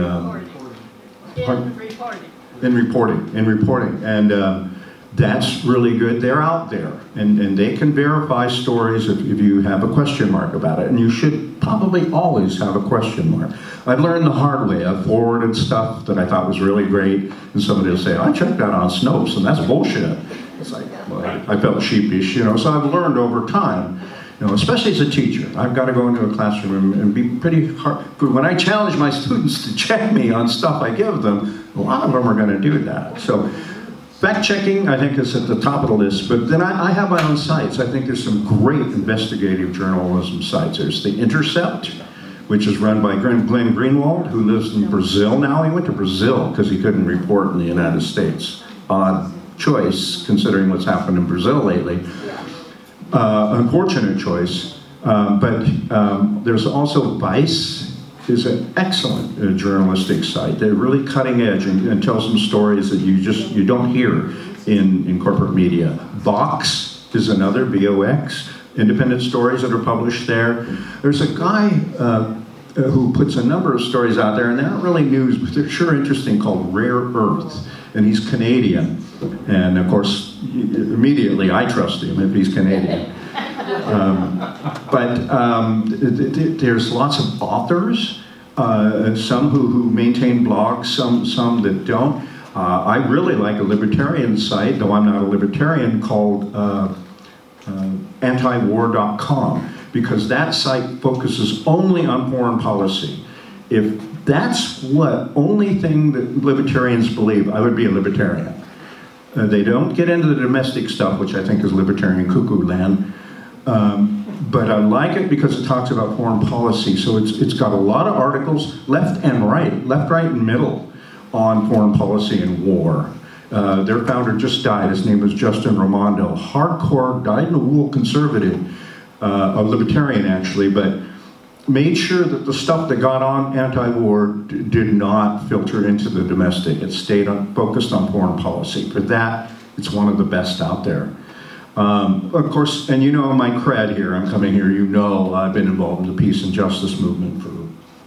reporting. And that's really good. They're out there, and they can verify stories if you have a question mark about it. And you should probably always have a question mark. I've learned the hard way. I've forwarded stuff that I thought was really great, and somebody will say, I checked that on Snopes, and that's bullshit. It's like, well, I felt sheepish, you know, so I've learned over time, you know, especially as a teacher. I've got to go into a classroom and be pretty hard. When I challenge my students to check me on stuff I give them, a lot of them are going to do that. So fact checking, I think, is at the top of the list, but then I have my own sites. I think there's some great investigative journalism sites. There's The Intercept, which is run by Glenn Greenwald, who lives in Brazil now. He went to Brazil because he couldn't report in the United States. Odd choice, considering what's happened in Brazil lately. Unfortunate choice, but there's also Vice, is an excellent journalistic site. They're really cutting edge and tell some stories that you don't hear in corporate media. Vox is another, VOX, independent stories that are published there. There's a guy, who puts a number of stories out there, and they aren't really news, but they're sure interesting, called Rare Earth. And he's Canadian. And of course, immediately I trust him if he's Canadian. There's lots of authors, some who maintain blogs, some that don't. I really like a libertarian site, though I'm not a libertarian, called antiwar.com, because that site focuses only on foreign policy. If that's what only thing that libertarians believe, I would be a libertarian. They don't get into the domestic stuff, which I think is libertarian cuckoo land. But I like it because it talks about foreign policy. So it's got a lot of articles, left, right, and middle, on foreign policy and war. Their founder just died. His name was Justin Raimondo. Hardcore, dyed-in-the-wool conservative, a libertarian actually, but made sure that the stuff that got on anti-war did not filter into the domestic. It stayed focused on foreign policy. For that, it's one of the best out there. Of course, and you know my cred here, I'm coming here, you know I've been involved in the peace and justice movement for,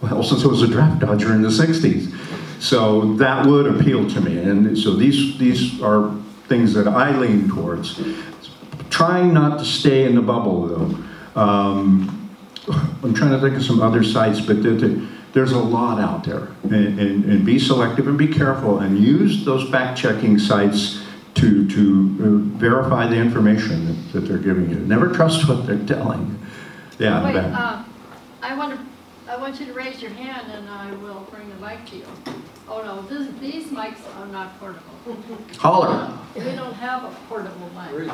well, since I was a draft dodger in the 60s. So that would appeal to me, and so these are things that I lean towards. Trying not to stay in the bubble, though. I'm trying to think of some other sites, but there's a lot out there. And be selective and be careful, and use those fact-checking sites to verify the information that they're giving you. Never trust what they're telling you. Yeah. Wait, I want you to raise your hand, and I will bring the mic to you. Oh no, these mics are not portable. Holler. We don't have a portable mic.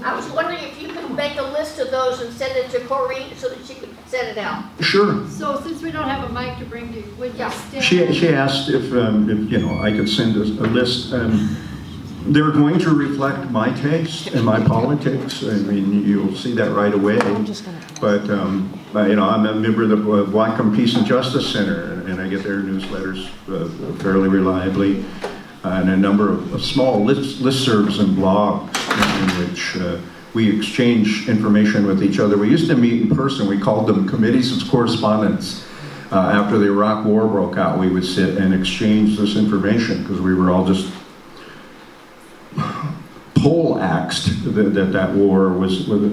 I was wondering if you could make a list of those and send it to Corrine so that she could send it out. Sure. So since we don't have a mic to bring to you, would you stand? She asked if you know, I could send a list, and they're going to reflect my taste and my politics. I mean, you'll see that right away. But you know, I'm a member of the Whatcom Peace and Justice Center, and I get their newsletters fairly reliably, and a number of small listservs and blogs in which we exchange information with each other. We used to meet in person. We called them committees of correspondence. After the Iraq War broke out, we would sit and exchange this information because we were all just poleaxed that war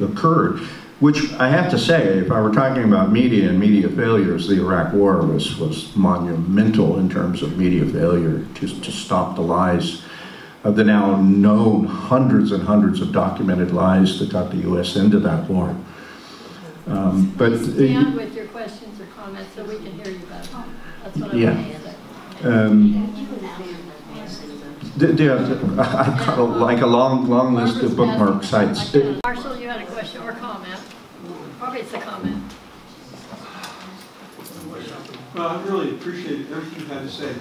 occurred. Which I have to say, if I were talking about media and media failures, the Iraq War was monumental in terms of media failure to stop the lies of the now known hundreds and hundreds of documented lies that got the U.S. into that war. Stand with your questions or comments so we can hear you better. That's what I'm going to say. I've got a long list of bookmark sites. Marshall, you had a question or comment? Probably it's a comment. Well, I really appreciate everything you had to say.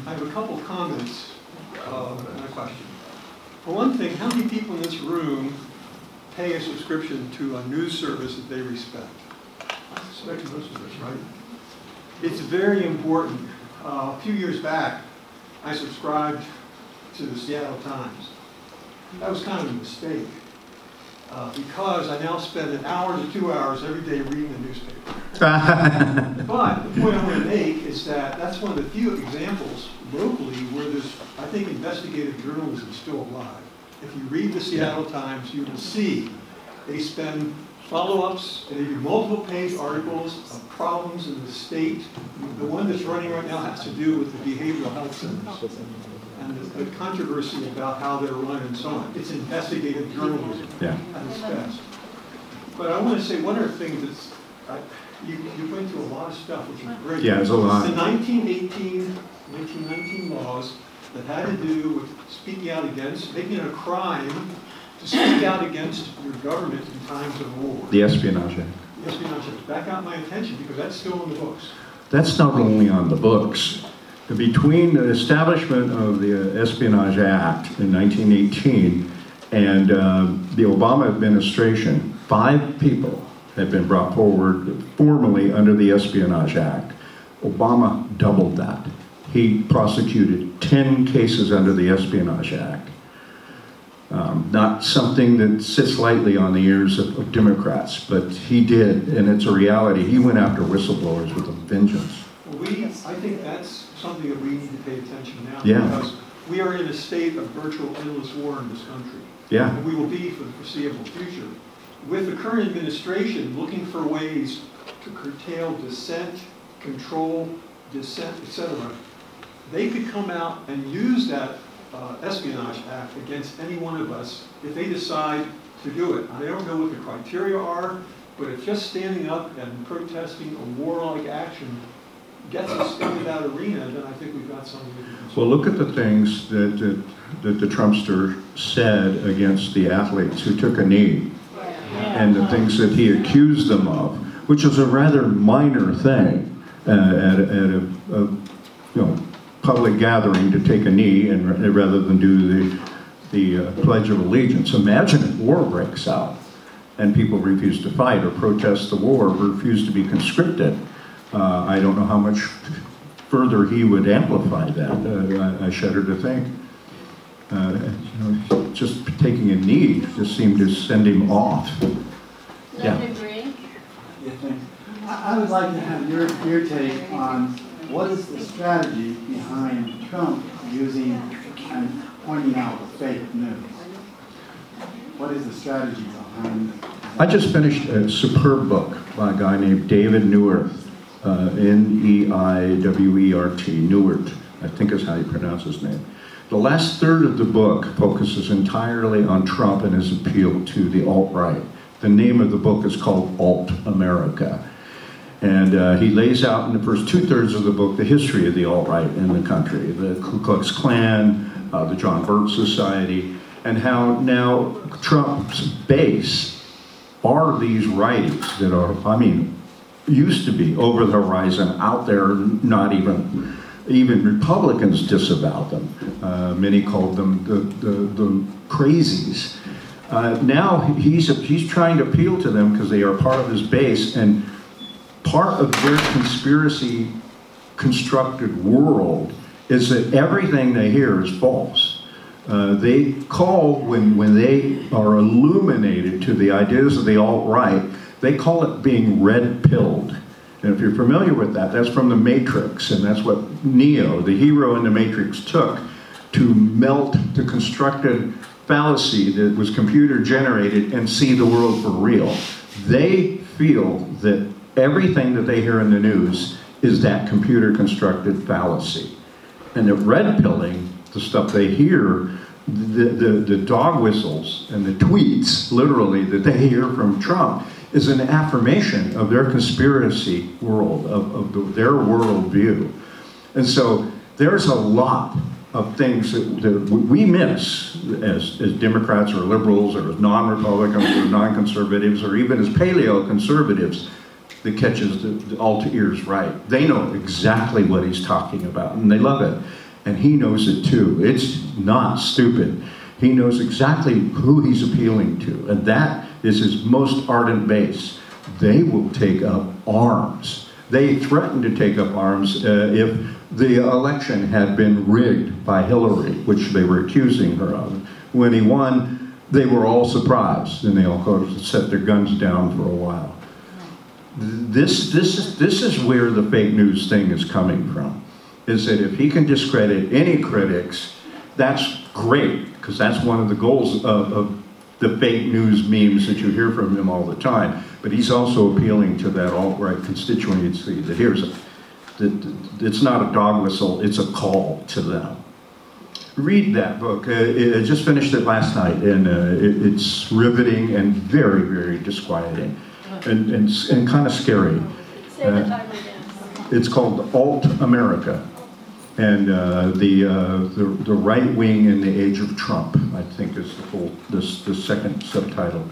I have a couple comments and a question. For one thing, how many people in this room pay a subscription to a news service that they respect? I suspect most of us, right? It's very important. A few years back, I subscribed to the Seattle Times. That was kind of a mistake because I now spend an hour to 2 hours every day reading the newspaper. But the point I want to make is that that's one of the few examples locally where there's, I think, investigative journalism still alive. If you read the Seattle Times, you will see they spend follow-ups and they do multiple page articles of problems in the state. The one that's running right now has to do with the behavioral health centers and the controversy about how they're run and so on. It's investigative journalism at its best. But I want to say one other thing that's, you went through a lot of stuff, which is great. Yeah, it's a lot. The 1919 laws that had to do with speaking out against, making it a crime to speak out against your government in times of war. The Espionage Act. The Espionage Act. That got my attention because that's still in the books. That's not only on the books. Between the establishment of the Espionage Act in 1918 and the Obama administration, 5 people have been brought forward formally under the Espionage Act. Obama doubled that. He prosecuted 10 cases under the Espionage Act. Not something that sits lightly on the ears of Democrats, but he did, and it's a reality. He went after whistleblowers with a vengeance. Well, I think that's something that we need to pay attention now. Yeah. Because we are in a state of virtual endless war in this country. Yeah. And we will be for the foreseeable future. With the current administration looking for ways to curtail dissent, control dissent, etc., they could come out and use that Espionage Act against any one of us if they decide to do it. I don't know what the criteria are, but if just standing up and protesting a warlike action gets us into that arena, then I think we've got something to do. Well, look at the things that the Trumpster said against the athletes who took a knee, and the things that he accused them of, which is a rather minor thing at a public gathering to take a knee and rather than do the Pledge of Allegiance. Imagine if war breaks out and people refuse to fight or protest the war, or refuse to be conscripted. I don't know how much further he would amplify that. I shudder to think. Just taking a knee just seemed to send him off. Yeah. Agree? Yeah, thanks. I would like to have your take on what is the strategy behind Trump using and pointing out fake news? What is the strategy behind that? I just finished a superb book by a guy named David Neuwirth, N-E-I-W-E-R-T, Neuwirth, I think is how you pronounce his name. The last third of the book focuses entirely on Trump and his appeal to the alt-right. The name of the book is called Alt-America. And he lays out in the first 2/3 of the book the history of the alt-right in the country, the Ku Klux Klan, the John Birch Society, and how now Trump's base are these righties that are, used to be over the horizon, out there, not even Republicans disavowed them. Many called them the crazies. Now he's trying to appeal to them because they are part of his base, and part of their conspiracy constructed world is that everything they hear is false. They call, when they are illuminated to the ideas of the alt-right, they call it being red-pilled. And if you're familiar with that, that's from the Matrix, and that's what Neo, the hero in the Matrix, took to melt the constructed fallacy that was computer generated and see the world for real. They feel that everything that they hear in the news is that computer constructed fallacy. And the red pilling, the stuff they hear, the dog whistles and the tweets, literally, that they hear from Trump, is an affirmation of their conspiracy world, of their worldview. And so there's a lot of things that we miss as Democrats or liberals or as non-Republicans or non-conservatives or even as paleo-conservatives that catches the alt ears right. They know exactly what he's talking about and they love it. And he knows it too. It's not stupid. He knows exactly who he's appealing to, and that is his most ardent base. They will take up arms. They threatened to take up arms if the election had been rigged by Hillary, which they were accusing her of. When he won, they were all surprised, and they all set their guns down for a while. This is where the fake news thing is coming from, is that if he can discredit any critics, that's great, because that's one of the goals of the fake news memes that you hear from him all the time. But he's also appealing to that alt-right constituency that hears it. It's not a dog whistle, it's a call to them. Read that book. I just finished it last night, and it's riveting and very, very disquieting, and kind of scary. Say the title again. It's called Alt-America, and the right wing in the age of Trump, I think is the second subtitle.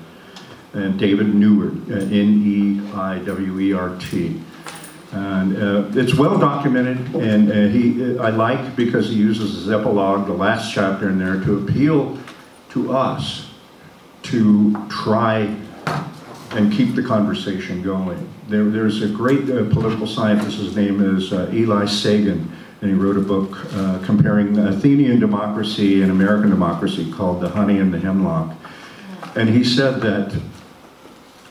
And David Neuwirth, N-E-I-W-E-R-T. And it's well documented, and I like because he uses his epilogue, the last chapter in there, to appeal to us to try and keep the conversation going. There's a great political scientist, his name is Eli Sagan, and he wrote a book comparing Athenian democracy and American democracy called The Honey and the Hemlock. And he said that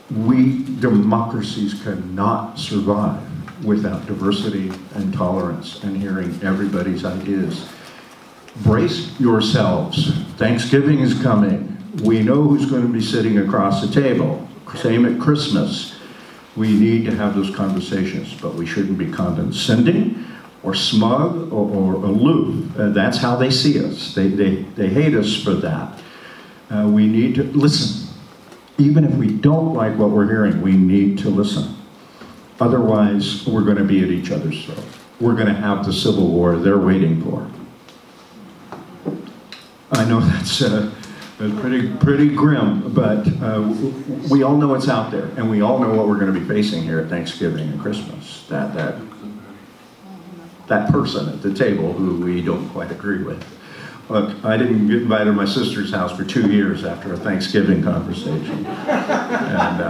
democracies cannot survive without diversity and tolerance and hearing everybody's ideas. Brace yourselves. Thanksgiving is coming. We know who's going to be sitting across the table. Same at Christmas. We need to have those conversations, but we shouldn't be condescending or smug or aloof. That's how they see us. They hate us for that. We need to listen. Even if we don't like what we're hearing, we need to listen. Otherwise, we're going to be at each other's throat. We're going to have the civil war they're waiting for. I know that's pretty grim, but we all know it's out there, and we all know what we're going to be facing here at Thanksgiving and Christmas. That person at the table who we don't quite agree with. Look, I didn't get invited to my sister's house for 2 years after a Thanksgiving conversation. And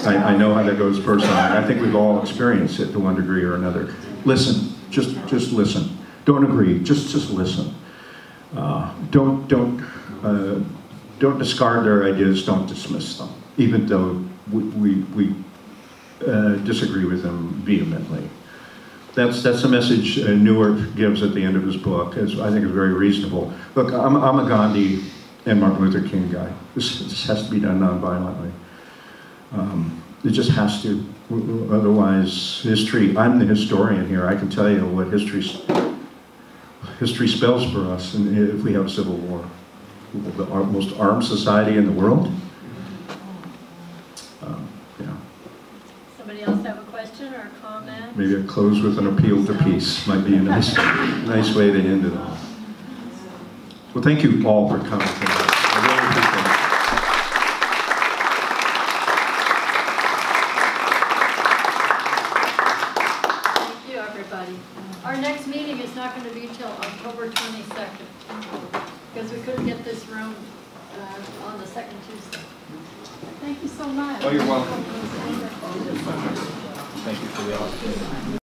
I know how that goes personally. I think we've all experienced it to one degree or another. Listen, just listen. Don't agree, just listen. Don't discard their ideas, don't dismiss them, even though we disagree with them vehemently. That's a message Newark gives at the end of his book. I think is very reasonable. Look, I'm a Gandhi and Martin Luther King guy. This has to be done nonviolently. It just has to. Otherwise, history. I'm the historian here. I can tell you what history spells for us, and if we have a civil war, the most armed society in the world. Yeah. Somebody else have a question or a comment? Maybe I'll close with an appeal to peace. Might be a nice way to end it all. Well, thank you all for coming tonight. I really appreciate it. Thank you, everybody. Our next meeting is not going to be till October 22nd, because we couldn't get this room on the second Tuesday. Thank you so much. Oh, you're welcome. Thank you for the opportunity.